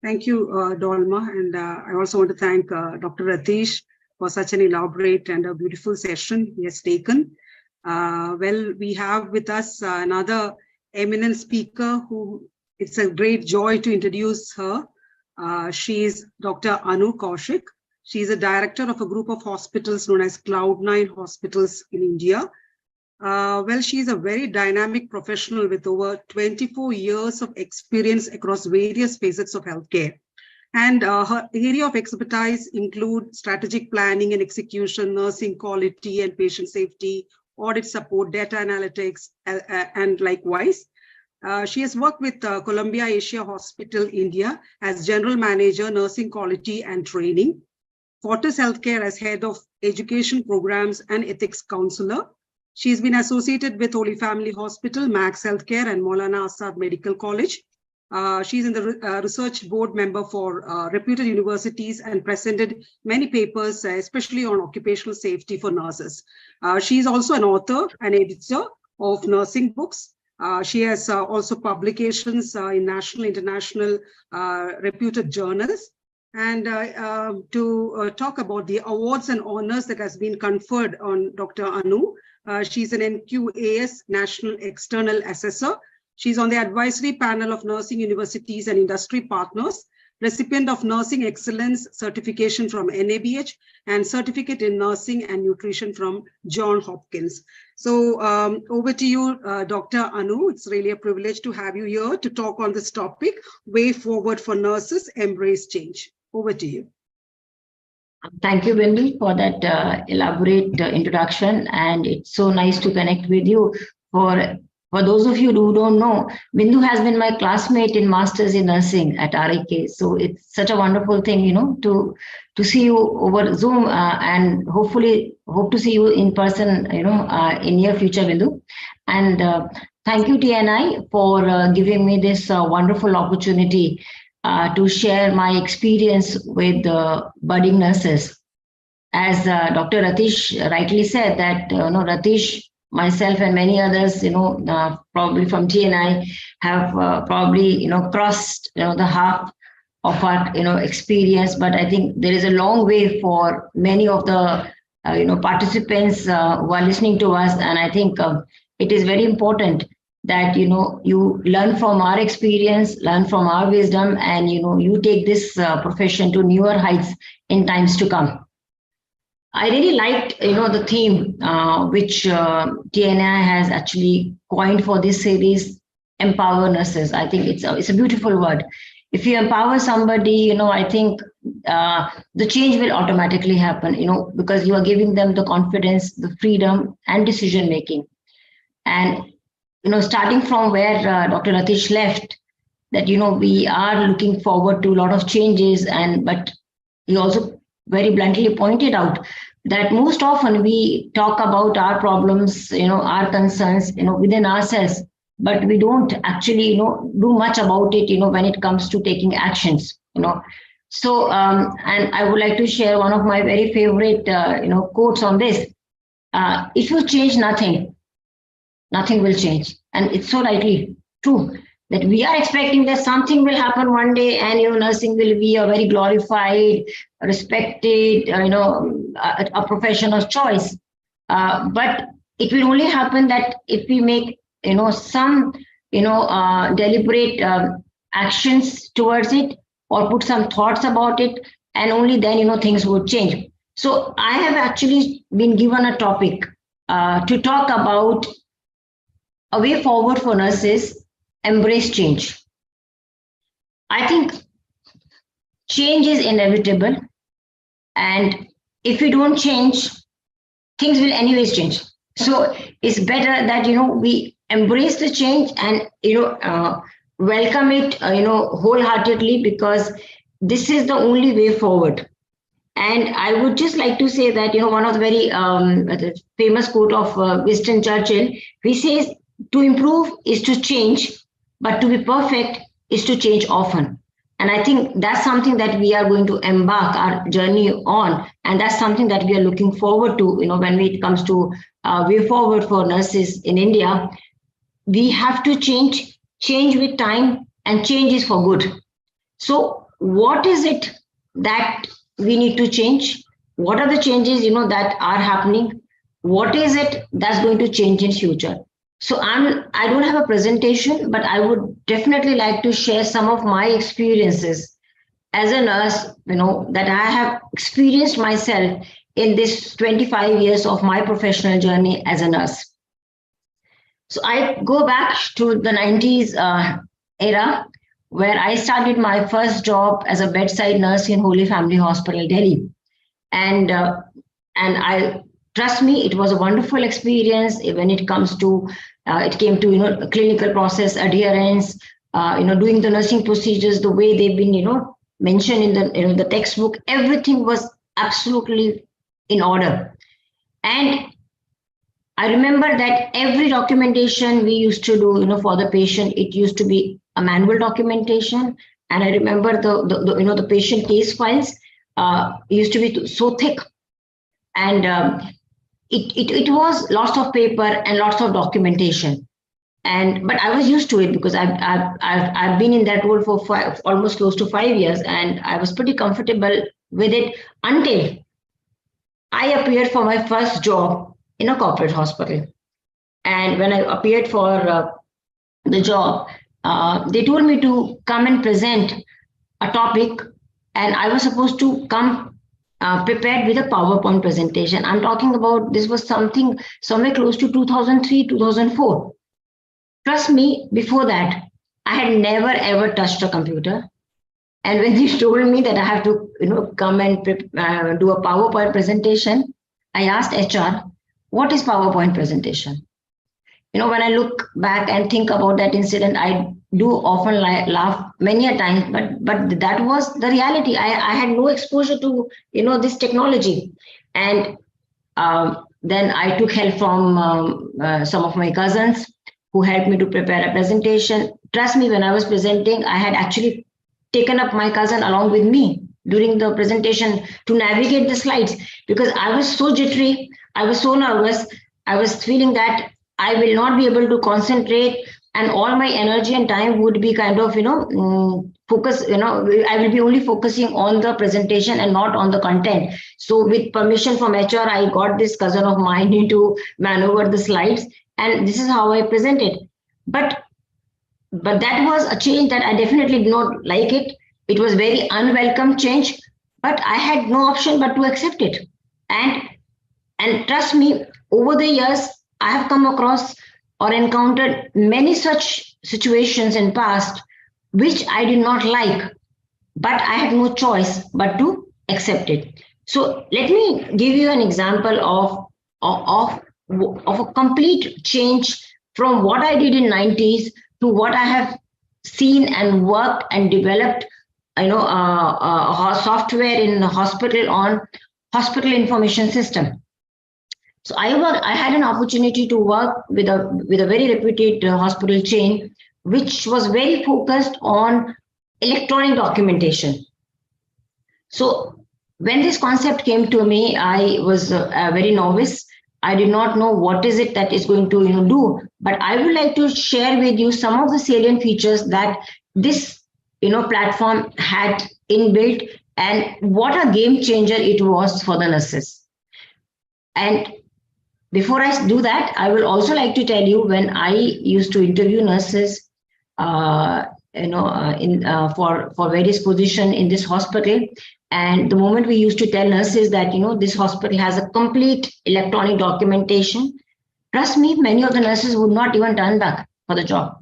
Thank you, Dolma. And I also want to thank Dr. Ratish for such an elaborate and a beautiful session he has taken. Well, we have with us another eminent speaker who it's a great joy to introduce her. She is Dr. Anu Kaushik. She is a director of a group of hospitals known as Cloud9 Hospitals in India. Well, she is a very dynamic professional with over 24 years of experience across various facets of healthcare. And her area of expertise include strategic planning and execution, nursing quality and patient safety, audit support, data analytics, and likewise. She has worked with Columbia Asia Hospital, India as General Manager, Nursing Quality and Training, Fortis Healthcare as Head of Education Programs and Ethics Counselor. She's been associated with Holy Family Hospital, Max Healthcare and Maulana Azad Medical College. She's in the research board member for reputed universities and presented many papers, especially on occupational safety for nurses. She's also an author and editor of nursing books. She has also publications in national, international, reputed journals. And to talk about the awards and honors that has been conferred on Dr. Anu, she's an NQAS National External Assessor. She's on the advisory panel of nursing universities and industry partners, recipient of Nursing Excellence certification from NABH and certificate in nursing and nutrition from Johns Hopkins. So over to you, Dr. Anu. It's really a privilege to have you here to talk on this topic, Way Forward for Nurses, Embrace Change. Over to you. Thank you, Bindu, for that elaborate introduction. And it's so nice to connect with you. For those of you who don't know, Bindu has been my classmate in Masters in Nursing at RIK. So it's such a wonderful thing, you know, to see you over Zoom and hopefully hope to see you in person, you know, in near future, Bindu. And thank you, TNI, for giving me this wonderful opportunity to share my experience with budding nurses. As Dr. Ratish rightly said that, Ratish, myself and many others, probably from TNI have probably, crossed, the half of our, experience. But I think there is a long way for many of the, participants who are listening to us. And I think it is very important that, you learn from our experience, learn from our wisdom, and, you take this profession to newer heights in times to come. I really liked, the theme which TNI has actually coined for this series, Empower Nurses. I think it's a beautiful word. If you empower somebody, I think the change will automatically happen, because you are giving them the confidence, the freedom, and decision making. And starting from where Dr. Ratish left, that, we are looking forward to a lot of changes, but he also very bluntly pointed out that most often we talk about our problems, our concerns, within ourselves, but we don't actually, do much about it, when it comes to taking actions, So, and I would like to share one of my very favorite, quotes on this. If you change nothing, nothing will change. And it's so rightly true that we are expecting that something will happen one day and, nursing will be a very glorified, respected, a profession of choice. But it will only happen that if we make, some, deliberate actions towards it or put some thoughts about it, and only then, things would change. So I have actually been given a topic to talk about a way forward for nurses, embrace change. I think change is inevitable. And if we don't change, things will anyways change. So it's better that, we embrace the change and, welcome it, wholeheartedly, because this is the only way forward. And I would just like to say that, one of the very famous quote of Winston Churchill, he says, to improve is to change, but to be perfect is to change often. And I think that's something that we are going to embark our journey on. And that's something that we are looking forward to, when it comes to way forward for nurses in India. We have to change with time, and change is for good. So what is it that we need to change? What are the changes, that are happening? What is it that's going to change in future? So I don't have a presentation, but I would definitely like to share some of my experiences as a nurse, that I have experienced myself in this 25 years of my professional journey as a nurse. So I go back to the 90s era, where I started my first job as a bedside nurse in Holy Family Hospital, Delhi. And I trust me, it was a wonderful experience when it comes to it came to clinical process adherence, doing the nursing procedures the way they've been mentioned in the textbook. Everything was absolutely in order. And I remember that every documentation we used to do for the patient, it used to be a manual documentation. And I remember the patient case files used to be so thick, and it was lots of paper and lots of documentation. But I was used to it because I've been in that role for almost close to 5 years, and I was pretty comfortable with it until I appeared for my first job in a corporate hospital. And when I appeared for the job, they told me to come and present a topic, and I was supposed to come prepared with a PowerPoint presentation. I'm talking about, this was something somewhere close to 2003, 2004. Trust me, before that, I had never ever touched a computer. And when they told me that I have to, come and do a PowerPoint presentation, I asked HR, what is PowerPoint presentation? When I look back and think about that incident, I do often laugh many a times, but that was the reality. I had no exposure to, this technology. And then I took help from some of my cousins who helped me to prepare a presentation. Trust me, when I was presenting, I had actually taken up my cousin along with me during the presentation to navigate the slides, because I was so jittery, I was so nervous, I was feeling that I will not be able to concentrate, and all my energy and time would be kind of, focus, I will be only focusing on the presentation and not on the content. So with permission from HR, I got this cousin of mine to maneuver the slides, and this is how I presented. But that was a change that I definitely did not like it. It was very unwelcome change, but I had no option but to accept it. And trust me, over the years, I have come across or encountered many such situations in past, which I did not like, but I had no choice but to accept it. So let me give you an example of a complete change from what I did in 90s to what I have seen and worked and developed, software in the hospital on hospital information system. So I had an opportunity to work with a very reputed hospital chain, which was very focused on electronic documentation. So when this concept came to me, I was a very novice. I did not know what is it that is going to do, but I would like to share with you some of the salient features that this platform had inbuilt, and what a game changer it was for the nurses. And before I do that, I will also like to tell you, when I used to interview nurses, for various positions in this hospital, and the moment we used to tell nurses that, this hospital has a complete electronic documentation, trust me, many of the nurses would not even turn back for the job,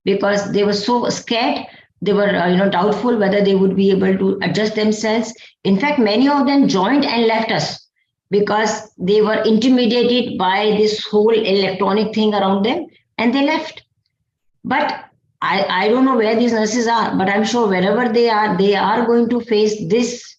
because they were so scared. They were, doubtful whether they would be able to adjust themselves. In fact, many of them joined and left us because they were intimidated by this whole electronic thing around them, and they left. But I don't know where these nurses are, but I'm sure wherever they are going to face this,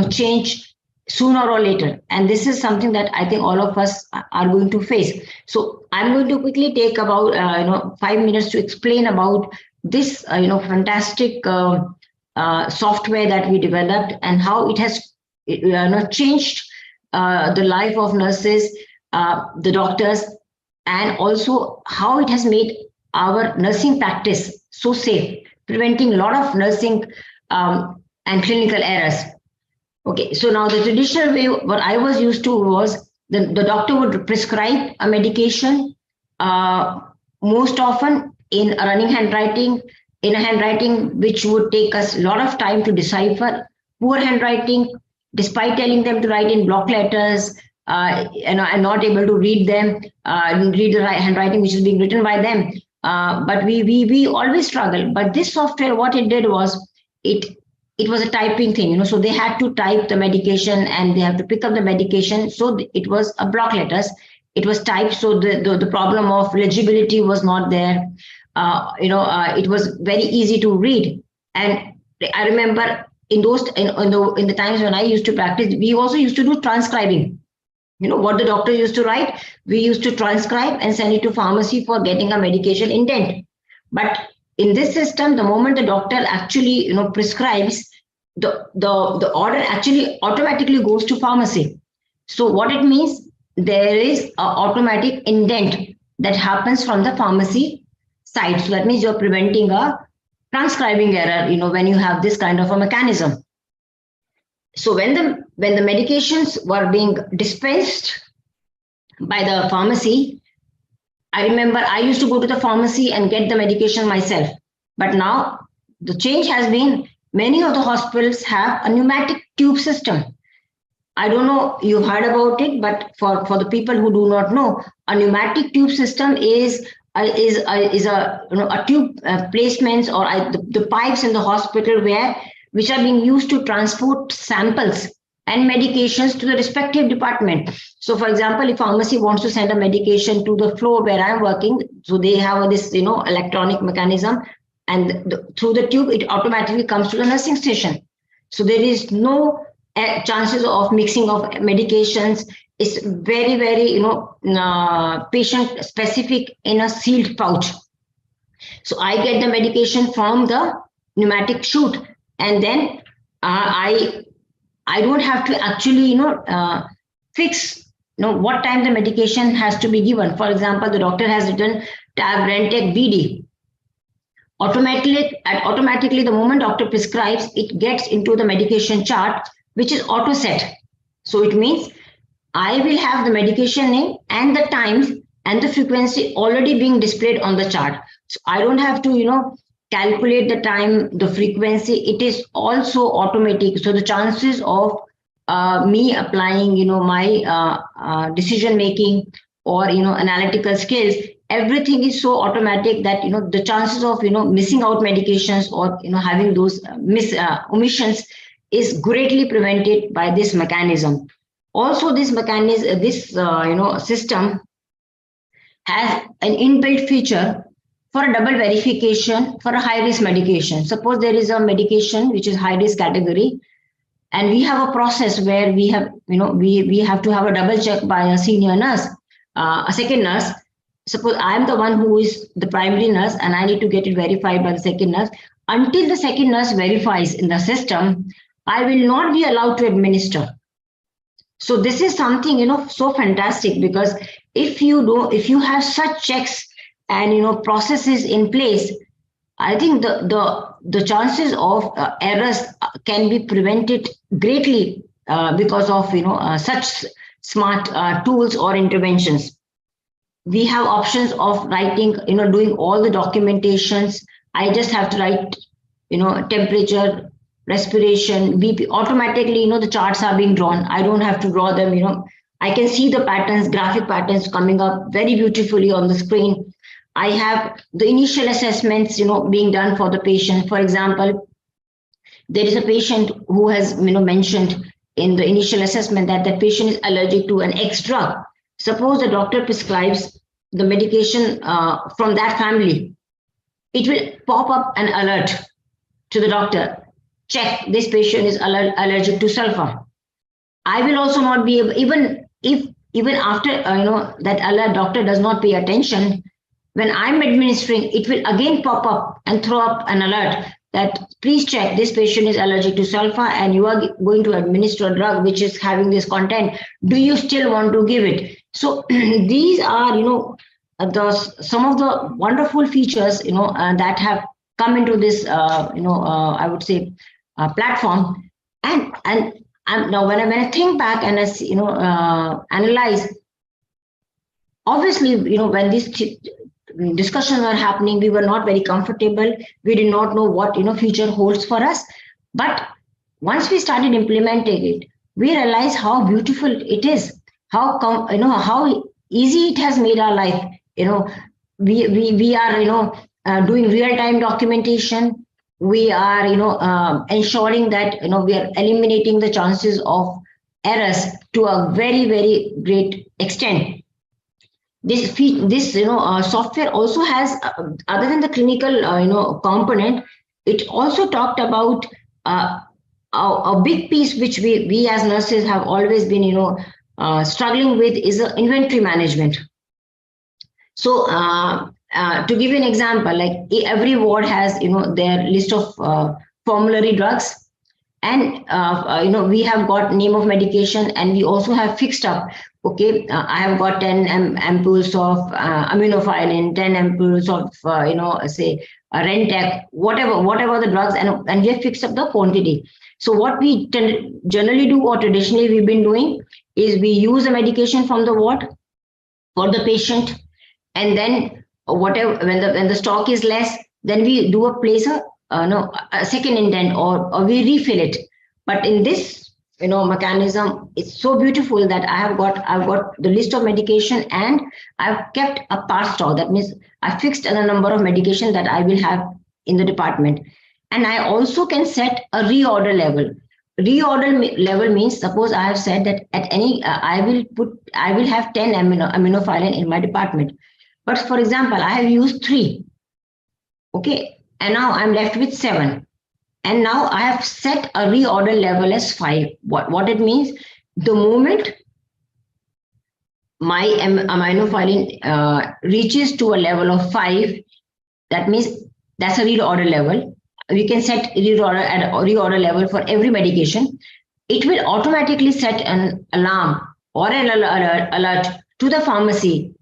change sooner or later. And this is something that I think all of us are going to face. So I'm going to quickly take about, 5 minutes to explain about this, fantastic software that we developed, and how it has, changed the life of nurses, the doctors, and also how it has made our nursing practice so safe, preventing a lot of nursing and clinical errors. Okay, so now the traditional way, what I was used to was the doctor would prescribe a medication, most often in a running handwriting, in a handwriting which would take us a lot of time to decipher, poor handwriting, despite telling them to write in block letters, and not able to read them, read the handwriting which is being written by them. But we always struggle. But this software, what it did was, it was a typing thing, so they had to type the medication and they have to pick up the medication. So it was a block letters. It was typed, so the problem of legibility was not there. It was very easy to read. And I remember in the times when I used to practice, we also used to do transcribing. What the doctor used to write, we used to transcribe and send it to pharmacy for getting a medication indent. But in this system, the moment the doctor actually, prescribes, the order actually automatically goes to pharmacy. So what it means, there is an automatic indent that happens from the pharmacy side. So that means you're preventing a transcribing error, when you have this kind of a mechanism. So when the medications were being dispensed by the pharmacy, I remember I used to go to the pharmacy and get the medication myself. But now the change has been, many of the hospitals have a pneumatic tube system. I don't know, you've heard about it, but for the people who do not know, a pneumatic tube system is a tube placements or the pipes in the hospital which are being used to transport samples and medications to the respective department. So for example, if pharmacy wants to send a medication to the floor where I'm working, so they have this, electronic mechanism, and through the tube, it automatically comes to the nursing station. So there is no chances of mixing of medications. It's very, very, patient specific in a sealed pouch. So I get the medication from the pneumatic chute, and then I don't have to actually, fix, what time the medication has to be given. For example, the doctor has written tab Rentec BD. Automatically, the moment doctor prescribes, it gets into the medication chart, which is auto set. So it means I will have the medication name and the times and the frequency already being displayed on the chart. So I don't have to, calculate the time, the frequency. It is also automatic. So the chances of me applying, my decision making or, analytical skills, everything is so automatic that, the chances of, missing out medications or, having those omissions is greatly prevented by this mechanism. Also, this mechanism, system has an inbuilt feature for a double verification for a high-risk medication. Suppose there is a medication which is high-risk category, and we have a process where we have, we have to have a double check by a senior nurse, a second nurse. Suppose I am the one who is the primary nurse and I need to get it verified by the second nurse. Until the second nurse verifies in the system, I will not be allowed to administer. So this is something, so fantastic, because if you have such checks and, processes in place, I think the chances of errors can be prevented greatly because of, such smart tools or interventions. We have options of writing, doing all the documentations. I just have to write, temperature, respiration, BP, automatically, the charts are being drawn. I don't have to draw them, I can see the patterns, graphic patterns coming up very beautifully on the screen. I have the initial assessments, being done for the patient. For example, there is a patient who has, mentioned in the initial assessment that the patient is allergic to an X drug. Suppose the doctor prescribes the medication from that family. It will pop up an alert to the doctor. Check, this patient is allergic to sulfur. I will also not be able, even after that alert, doctor does not pay attention. When I'm administering, it will again pop up and throw up an alert that please check, this patient is allergic to sulfur and you are going to administer a drug which is having this content. Do you still want to give it? So these are, some of the wonderful features, that have come into this, I would say, platform. And now when I think back and analyze, obviously, when these discussions were happening, we were not very comfortable. We did not know what future holds for us. But once we started implementing it, we realized how beautiful it is, how easy it has made our life. We are doing real-time documentation. We are ensuring that we are eliminating the chances of errors to a very, very great extent. This software also has, other than the clinical component, it also talked about a big piece which we as nurses have always been struggling with is inventory management. So to give you an example, like every ward has, their list of formulary drugs, and we have got name of medication, and we also have fixed up. Okay, I have got 10 ampoules of aminophylline, 10 ampoules of say Rentec, whatever the drugs, and we have fixed up the quantity. So what we generally do, or traditionally we've been doing, is we use a medication from the ward for the patient, and then whatever, when the stock is less, then we do a second intent, or we refill it. But in this mechanism, it's so beautiful that I've got the list of medication, and I've kept a part stock. That means I fixed the number of medication that I will have in the department. And I also can set a reorder level. Reorder level means, suppose I have said that at any I will have 10 aminophylline in my department, but for example I have used 3, okay, and now I'm left with 7, and now I have set a reorder level as 5. What it means, the moment my aminophylline reaches to a level of 5, that means that's a reorder level. We can set reorder level for every medication. It will automatically set an alarm or an alert to the pharmacy.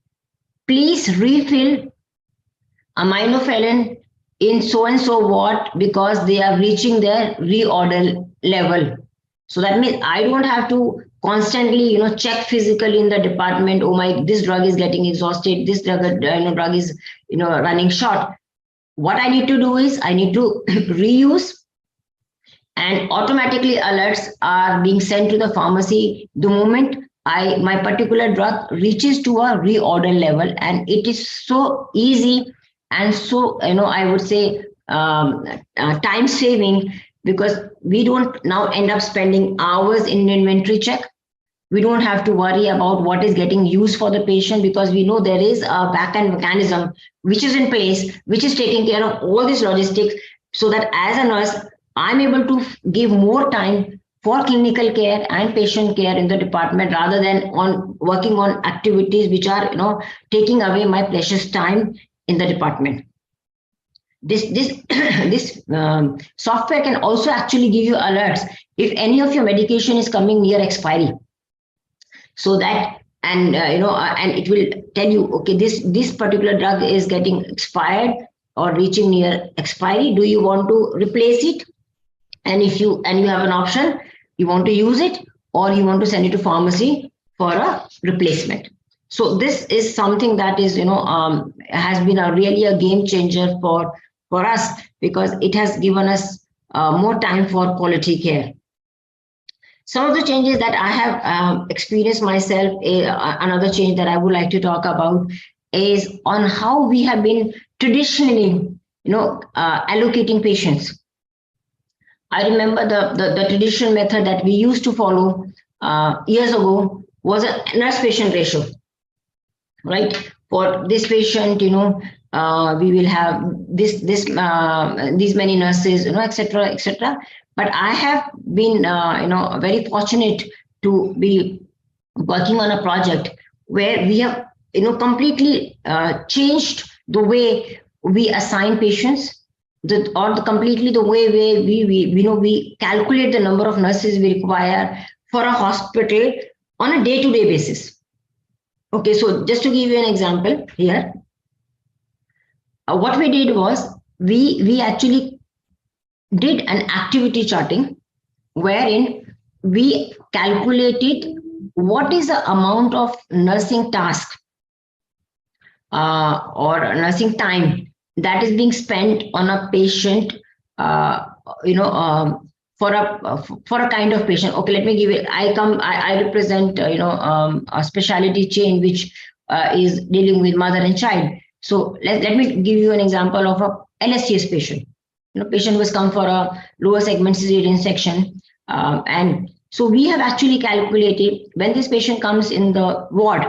Please refill aminophylline in so and so ward because they are reaching their reorder level. So that means I don't have to constantly check physically in the department, oh this drug is getting exhausted, this drug is running short. What I need to do is I need to reuse, and automatically alerts are being sent to the pharmacy the moment my particular drug reaches to a reorder level. And it is so easy and so I would say time saving, because we don't now end up spending hours in inventory check. We don't have to worry about what is getting used for the patient, because we know there is a back-end mechanism which is in place, which is taking care of all these logistics, so that as a nurse, I'm able to give more time for clinical care and patient care in the department, rather than working on activities which are taking away my precious time in the department. This software can also actually give you alerts if any of your medication is coming near expiry. So that, and it will tell you, okay, this particular drug is getting expired or reaching near expiry. Do you want to replace it? And if you have an option, you want to use it, or you want to send it to pharmacy for a replacement. So this is something that is has been really a game changer for us, because it has given us more time for quality care. Some of the changes that I have experienced myself, another change that I would like to talk about is on how we have been traditionally, allocating patients. I remember the traditional method that we used to follow years ago was a nurse-patient ratio, right? For this patient, we will have these many nurses, etc., etc. But I have been, very fortunate to be working on a project where we have, completely changed the way we assign patients, completely the way we calculate the number of nurses we require for a hospital on a day-to-day basis. Okay, so just to give you an example here, what we did was we actually did an activity charting wherein we calculated what is the amount of nursing task or nursing time that is being spent on a patient, for a kind of patient. Okay, let me give it. I represent a specialty chain which is dealing with mother and child. So let me give you an example of a LSTS patient. Patient who has come for a lower segment cesarean section, and so we have actually calculated when this patient comes in the ward,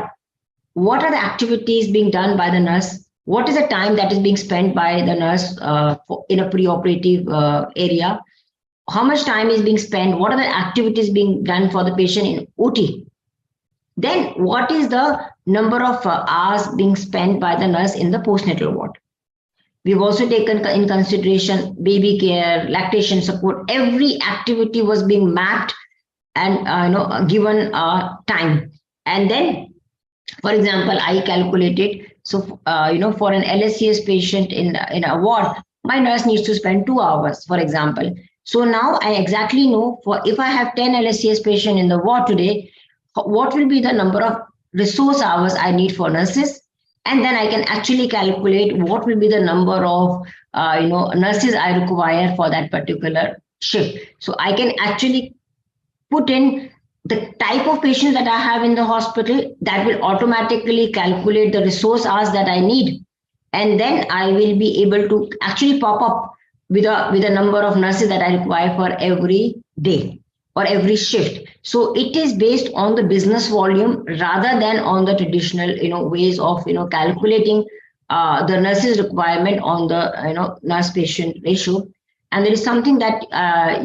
what are the activities being done by the nurse? What is the time that is being spent by the nurse in a preoperative area? How much time is being spent? What are the activities being done for the patient in OT? Then what is the number of hours being spent by the nurse in the postnatal ward. We've also taken in consideration baby care, lactation support. Every activity was being mapped and given time. And then, for example, I calculated. So for an LSCS patient in a ward, my nurse needs to spend 2 hours, for example. So now I exactly know if I have 10 LSCS patient in the ward today, what will be the number of resource hours I need for nurses. And then I can actually calculate what will be the number of nurses I require for that particular shift. So I can actually put in the type of patients that I have in the hospital. That will automatically calculate the resource hours that I need. And then I will be able to actually pop up with a number of nurses that I require for every day or every shift. So it is based on the business volume rather than on the traditional ways of calculating the nurses requirement on the nurse patient ratio. And there is something that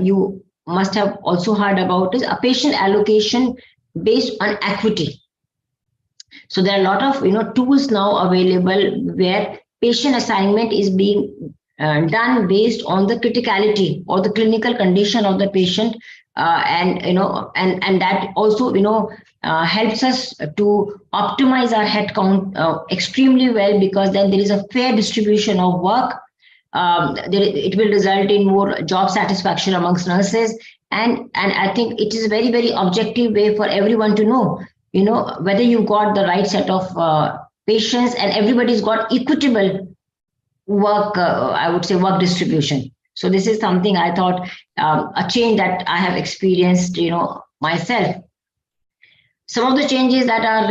you must have also heard about, is a patient allocation based on acuity. So there are a lot of tools now available where patient assignment is being done based on the criticality or the clinical condition of the patient, and that also helps us to optimize our head count extremely well, because then there is a fair distribution of work. It will result in more job satisfaction amongst nurses, and I think it is a very, very objective way for everyone to know whether you've got the right set of patients, and everybody's got equitable work, I would say, work distribution. So this is something I thought a change that I have experienced myself. Some of the changes that are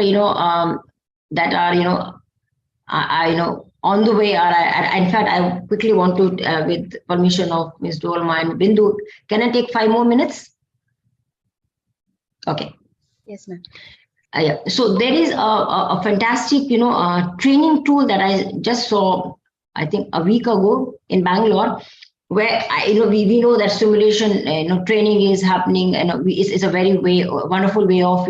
on the way are, in fact, I quickly want to, with permission of Ms. Dolma and Bindu, can I take 5 more minutes? Okay. Yes, ma'am. Yeah. So there is a fantastic, training tool that I just saw, I think a week ago in Bangalore, where we know that simulation training is happening, and it's a very wonderful way of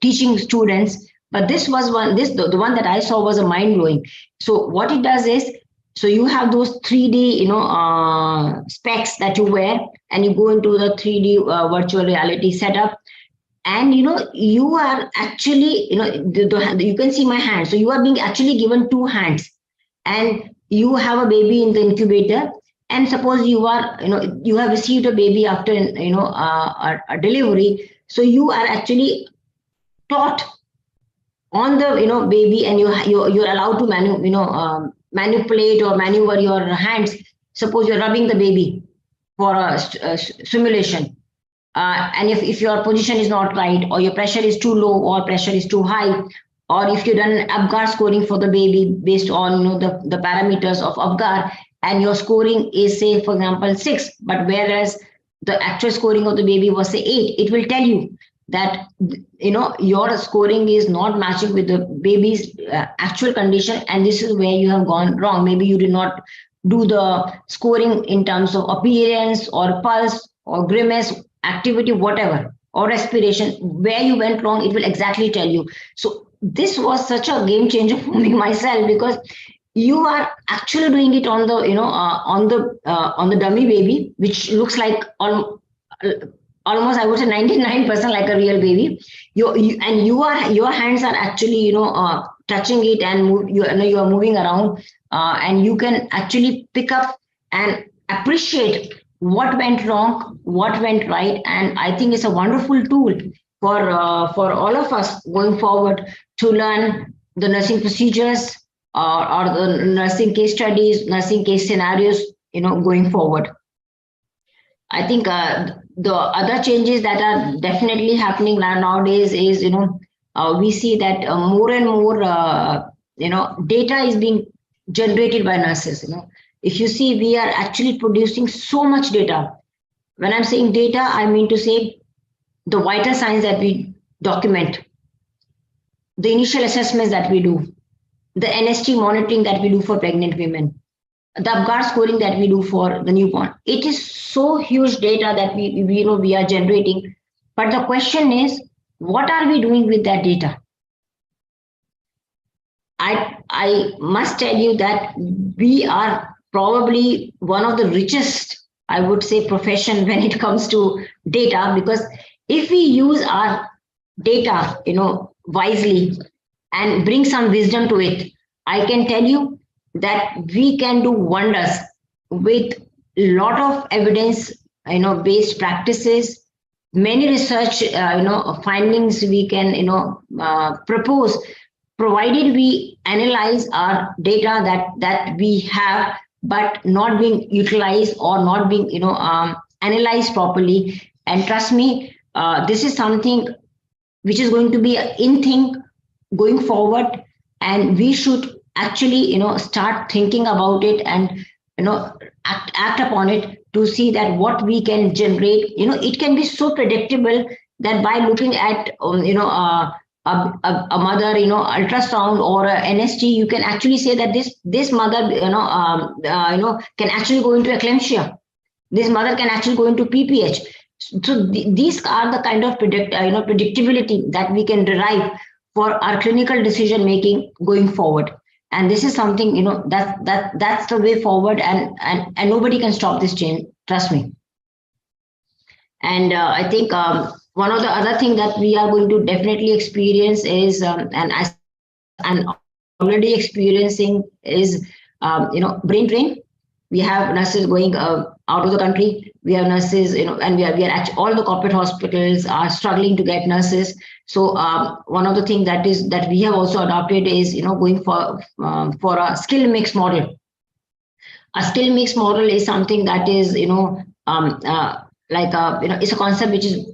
teaching students. But this was the one that I saw was a mind blowing. So what it does is, so you have those 3D specs that you wear, and you go into the 3D virtual reality setup, and you are actually you can see my hand. So you are being actually given 2 hands, and you have a baby in the incubator. And suppose you are you have received a baby after a delivery. So you are actually taught on the baby, and you're allowed to manipulate or maneuver your hands. Suppose you're rubbing the baby for a simulation, and if your position is not right, or your pressure is too low or pressure is too high, or if you've done an APGAR scoring for the baby based on the parameters of APGAR, and your scoring is, say, for example, 6, but whereas the actual scoring of the baby was, say, 8, it will tell you that your scoring is not matching with the baby's actual condition, and this is where you have gone wrong. Maybe you did not do the scoring in terms of appearance or pulse or grimace, activity, whatever, or respiration. Where you went wrong, it will exactly tell you. So this was such a game changer for me myself, because you are actually doing it on the on the dummy baby, which looks like almost, I would say, 99% like a real baby. Your hands are actually touching it, and you are moving around, and you can actually pick up and appreciate what went wrong, what went right. And I think it's a wonderful tool for all of us going forward to learn the nursing procedures, or the nursing case studies, nursing case scenarios, going forward. I think the other changes that are definitely happening nowadays is, we see that more and more, data is being generated by nurses. If you see, we are actually producing so much data. When I'm saying data, I mean to say the vital signs that we document, the initial assessments that we do, the NST monitoring that we do for pregnant women, the APGAR scoring that we do for the newborn. It is so huge data that we are generating. But the question is, what are we doing with that data? I must tell you that we are probably one of the richest, I would say, profession when it comes to data, because if we use our data, wisely and bring some wisdom to it, I can tell you that we can do wonders with a lot of evidence, based practices, many research, findings we can, propose, provided we analyze our data that we have, but not being utilized or not being, analyzed properly. And trust me, this is something which is going to be an in thing going forward, and we should actually, start thinking about it and, act upon it to see that what we can generate. It can be so predictable that by looking at, a mother, ultrasound or a NST, you can actually say that this mother, can actually go into eclampsia. This mother can actually go into PPH. So these are the kind of predictability that we can derive for our clinical decision making going forward. And this is something, that's the way forward, and nobody can stop this change. Trust me. And I think one of the other thing that we are going to definitely experience is, and already experiencing is, brain drain. We have nurses going out of the country. We have nurses, and we are actually, all the corporate hospitals are struggling to get nurses. So one of the things that we have also adopted is, going for a skill mix model. A skill mix model is something that is, it's a concept which is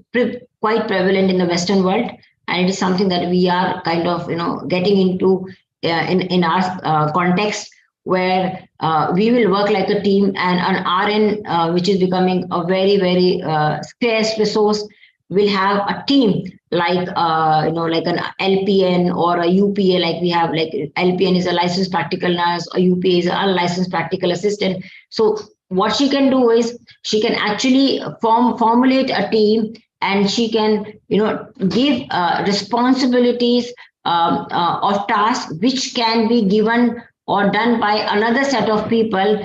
quite prevalent in the Western world, and it is something that we are kind of, getting into in our context, where we will work like a team, and an RN, which is becoming a very, very scarce resource, will have a team like, like an LPN or a UPA, like we have, like LPN is a licensed practical nurse, or UPA is an unlicensed practical assistant. So what she can do is she can actually formulate a team, and she can, give responsibilities of tasks which can be given or done by another set of people,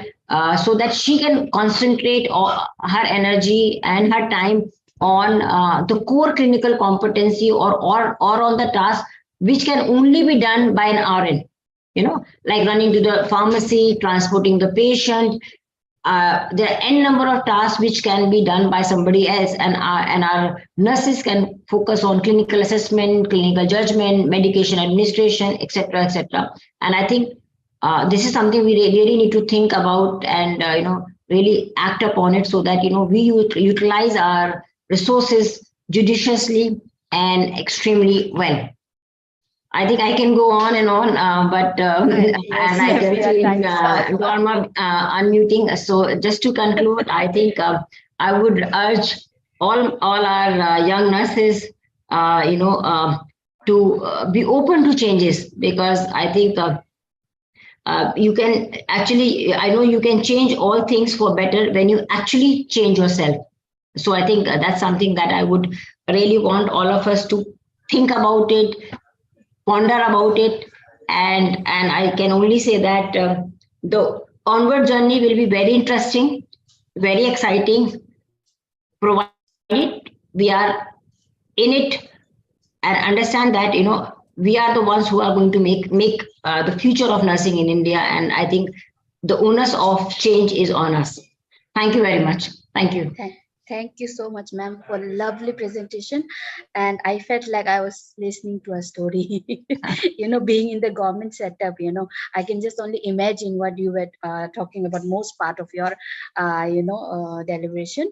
so that she can concentrate her energy and her time on the core clinical competency, or on the task which can only be done by an RN, like running to the pharmacy, transporting the patient. There are n number of tasks which can be done by somebody else, and our nurses can focus on clinical assessment, clinical judgment, medication administration, etc., etc. And I think this is something we really need to think about, and really act upon it, so that we utilize our resources judiciously and extremely well. I think I can go on and on, but Yes, and I can yes, see Norma unmuting. So just to conclude, I think I would urge all our young nurses, to be open to changes, because I think you can actually, I know you can change all things for better when you actually change yourself. So I think that's something that I would really want all of us to think about it, ponder about it, and I can only say that the onward journey will be very interesting, very exciting, provided we are in it and understand that we are the ones who are going to make the future of nursing in India. And I think the onus of change is on us. Thank you very much. Thank you. Thank you so much, ma'am, for a lovely presentation. And I felt like I was listening to a story. Being in the government setup, I can just only imagine what you were talking about, most part of your, deliberation.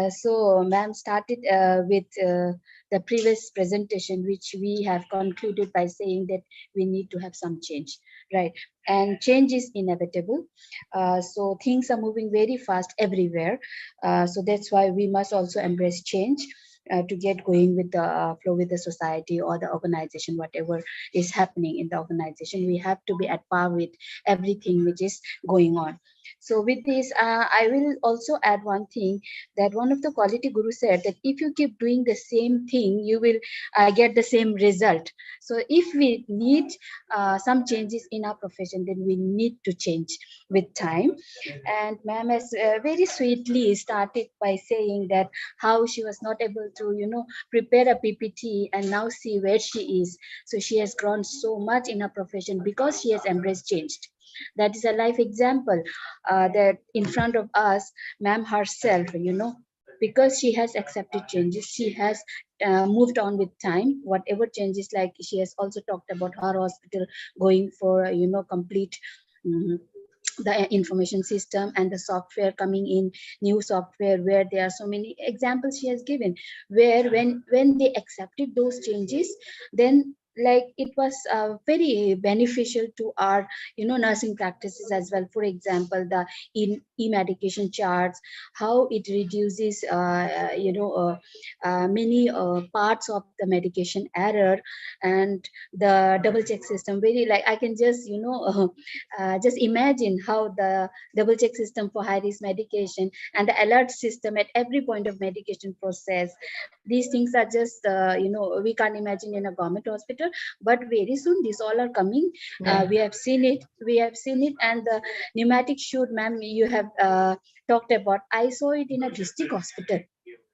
So, ma'am started with the previous presentation, which we have concluded by saying that we need to have some change, right? And change is inevitable. So things are moving very fast everywhere. So that's why we must also embrace change to get going with the flow with the society or the organization, whatever is happening in the organization. We have to be at par with everything which is going on. So with this, I will also add one thing, that one of the quality gurus said that if you keep doing the same thing, you will get the same result. So if we need some changes in our profession, then we need to change with time. And ma'am has very sweetly started by saying that how she was not able to, prepare a PPT, and now see where she is. So she has grown so much in her profession because she has embraced change. That is a life example that in front of us, ma'am herself, because she has accepted changes, she has moved on with time, whatever changes, like she has also talked about her hospital going for, complete the information system and the software coming in, new software, where there are so many examples she has given, where when they accepted those changes, then like it was very beneficial to our nursing practices as well. For example, the e-medication charts, how it reduces many parts of the medication error, and the double check system, very like I can just just imagine how the double check system for high risk medication and the alert system at every point of medication process. These things are just we can't imagine in a government hospital, but very soon these all are coming. We have seen it, and the pneumatic chute, ma'am, you have talked about, I saw it in a district hospital.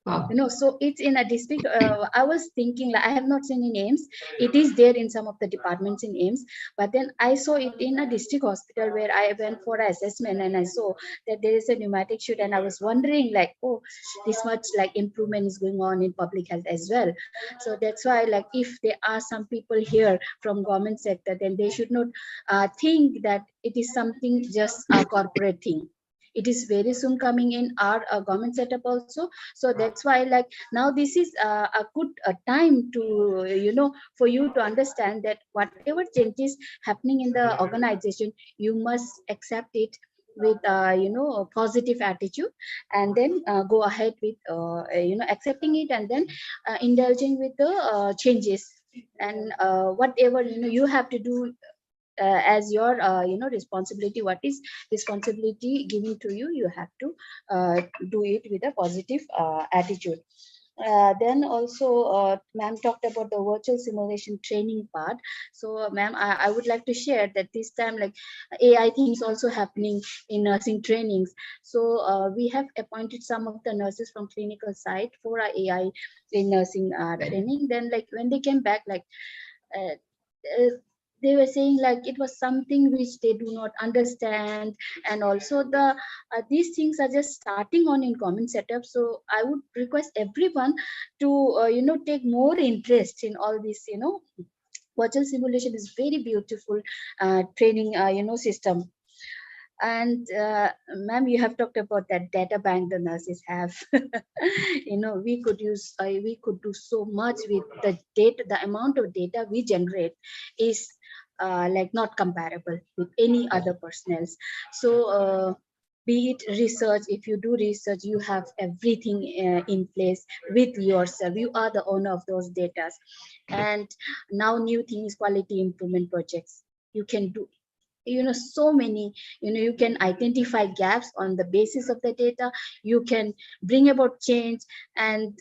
Wow. So it's in a district. I was thinking, like, I have not seen in AIIMS. It is there in some of the departments in AIIMS, but then I saw it in a district hospital where I went for an assessment, and I saw that there is a pneumatic chute, and I was wondering, like, oh, this much like improvement is going on in public health as well. So that's why, like, if there are some people here from government sector, then they should not think that it is something just a corporate thing. It is very soon coming in our government setup also. So that's why, like, now this is a good time to for you to understand that whatever changes happening in the organization, you must accept it with a positive attitude, and then go ahead with accepting it, and then indulging with the changes, and whatever you have to do as your responsibility. What is responsibility given to you, you have to do it with a positive attitude. Then also ma'am talked about the virtual simulation training part. So ma'am, I would like to share that this time, like, AI things also happening in nursing trainings. So we have appointed some of the nurses from clinical side for our AI in nursing training. Then, like, when they came back, like they were saying, like, it was something which they do not understand, and also the these things are just starting on in common setup. So I would request everyone to take more interest in all this. Virtual simulation is very beautiful training system. And ma'am, you have talked about that data bank the nurses have. We could do so much with the data. The amount of data we generate is like not comparable with any other personnel. So be it research, if you do research, you have everything in place with yourself. You are the owner of those data. And now new thing is quality improvement projects. You can do so many. You can identify gaps on the basis of the data. You can bring about change and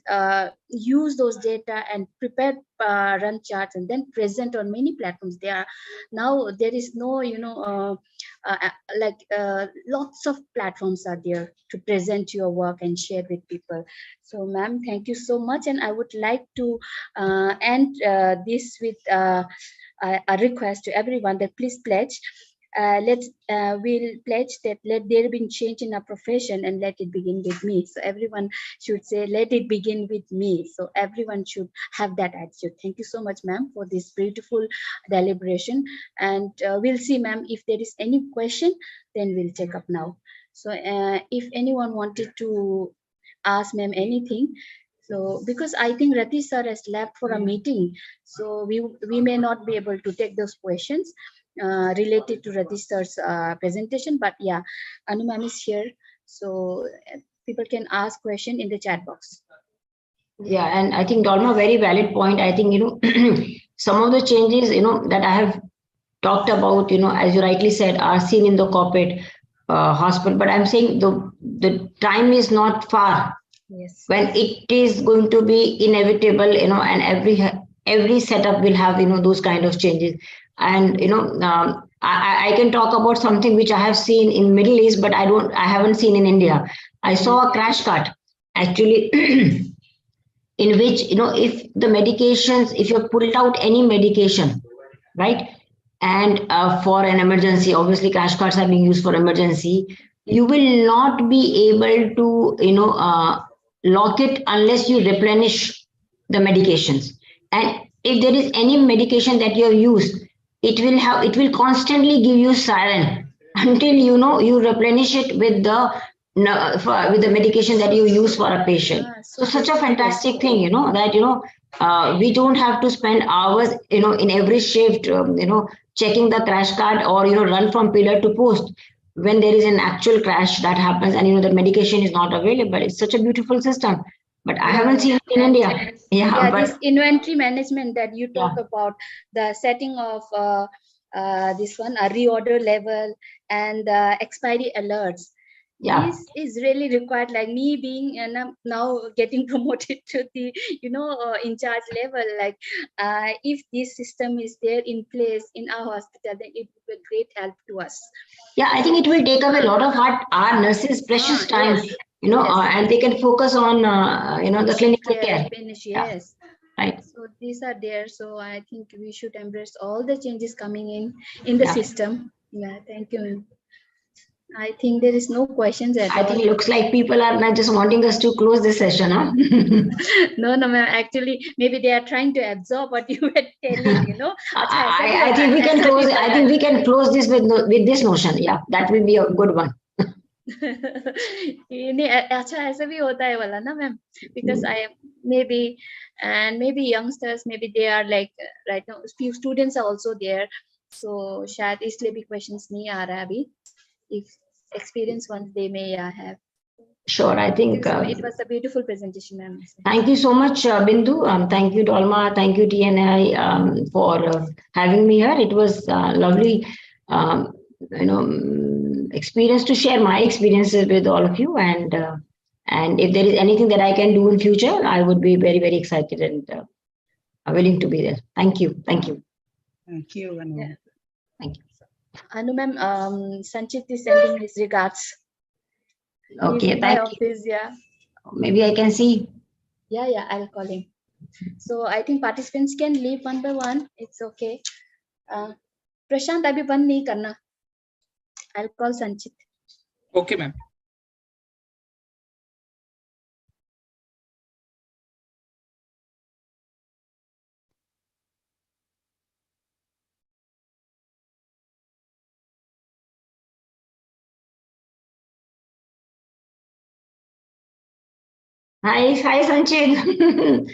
use those data and prepare run charts and then present on many platforms. There is no lots of platforms are there to present your work and share with people. So ma'am, thank you so much, and I would like to end this with a request to everyone that please pledge. We'll pledge that let there be change in our profession and let it begin with me. So everyone should say, let it begin with me. So everyone should have that attitude. Thank you so much, ma'am, for this beautiful deliberation. And we'll see, ma'am, if there is any question, then we'll take up now. So if anyone wanted to ask ma'am anything, so because I think Ratish sir has left for a meeting, so we may not be able to take those questions related to Ratish sir's presentation, but yeah, Anu ma'am is here, so people can ask question in the chat box. Yeah, and I think Dolma, very valid point. I think some of the changes that I have talked about, as you rightly said, are seen in the corporate. hospital, but I'm saying the time is not far Yes. when it is going to be inevitable, and every setup will have, those kind of changes. And, I can talk about something which I have seen in Middle East, but I haven't seen in India. I saw a crash cart actually in which, if the medications, if you pulled out any medication, right? And for an emergency, obviously crash carts are being used for emergency. You will not be able to, lock it unless you replenish the medications. And if there is any medication that you have used, it will constantly give you siren until you replenish it with the medication that you use for a patient. So such a fantastic thing, that we don't have to spend hours, in every shift, checking the crash cart or run from pillar to post when there is an actual crash that happens and the medication is not available. It's such a beautiful system, but I haven't seen it in India. Yeah, But this inventory management that you talk about, the setting of this one, a reorder level and expiry alerts. yeah, This is really required, like me being now getting promoted to the in charge level. Like if this system is there in place in our hospital, then it would be a great help to us. yeah, I think it will take away a lot of our nurses' precious time, Yes. and they can focus on the clinical care. Finish, Yeah. yes. Right. So these are there. So I think we should embrace all the changes coming in the Yeah. system. Yeah, thank you, ma'am. I think there is no questions at I all. think it looks like people are not just wanting us to close this session, huh? No, ma'am. Actually, maybe they are trying to absorb what you were telling. I think we can close. I think we can close this with this notion. Yeah, that will be a good one. नहीं अच्छा ऐसा भी होता है वाला ना ma'am, because I maybe youngsters, maybe they are like right now few students are also there, so शायद इसलिए भी questions नहीं आ रहा है अभी. If experience ones they may have. Sure, I think So it was a beautiful presentation, ma'am. thank you so much, Bindu. Thank you, Dolma. Thank you, TNI, for having me here. It was lovely, experience to share my experiences with all of you. And if there is anything that I can do in future, I would be very, very excited and willing to be there. Thank you. Thank you. Thank you, Anu. Yeah. Thank you. Anu ma'am, Sanchit is sending his regards. Okay, He's in my thank you. office, yeah. Maybe I can see. Yeah, I'll call him. So I think participants can leave one by one. It's okay. Prashant, abhi band nahi karna. I'll call Sanchit. Okay, ma'am. Hi, Sanchit.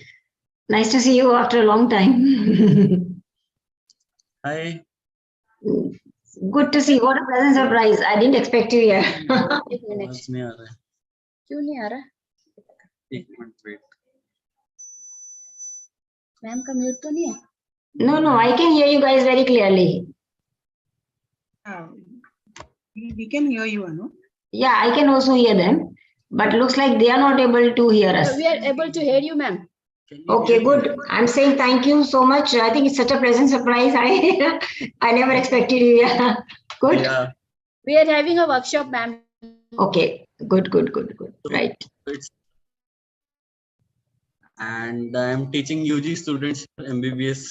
Nice to see you after a long time. Hi. Good to see you. What a pleasant surprise. I didn't expect you here. एक minute. आवाज नहीं आ रहा है. क्यों नहीं आ रहा? एक minute wait. Ma'am का म्यूट तो नहीं है? No, I can hear you guys very clearly. We can hear you, Anu. Yeah, I can also hear them, but looks like they are not able to hear us. We are able to hear you, ma'am. Can you Okay, hear me? good. I'm saying thank you so much. I think it's such a pleasant surprise. I never expected you. Yeah. Good. Yeah. We are having a workshop, ma'am. Okay, good. Right. And I'm teaching UG students MBBS.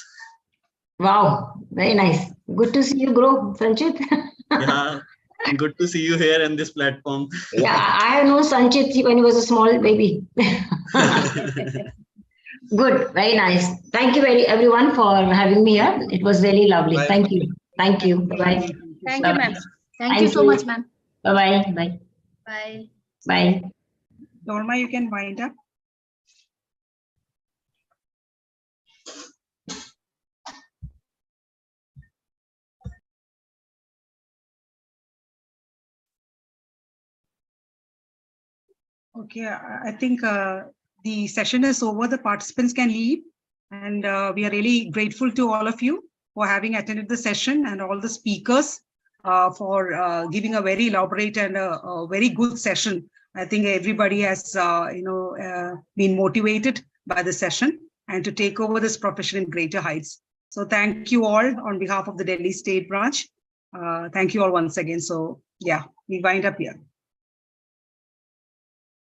Wow, very nice. Good to see you grow, Sanchit. Yeah. Good to see you here on this platform. Yeah, I have known Sanchit when he was a small baby. Good, very nice. Thank you everyone for having me here. It was really lovely. Bye. Thank you. Thank you. Bye. Thank you, ma'am. Thank Thank you so you. much, ma'am. Bye. Bye. Bye. Bye. Norma, you can wind up. Okay, I think the session is over. The participants can leave. And we are really grateful to all of you for having attended the session and all the speakers. for giving a very elaborate and a very good session. I think everybody has, been motivated by the session and to take over this profession in greater heights. So thank you all on behalf of the Delhi State Branch. Thank you all once again. So yeah, we wind up here.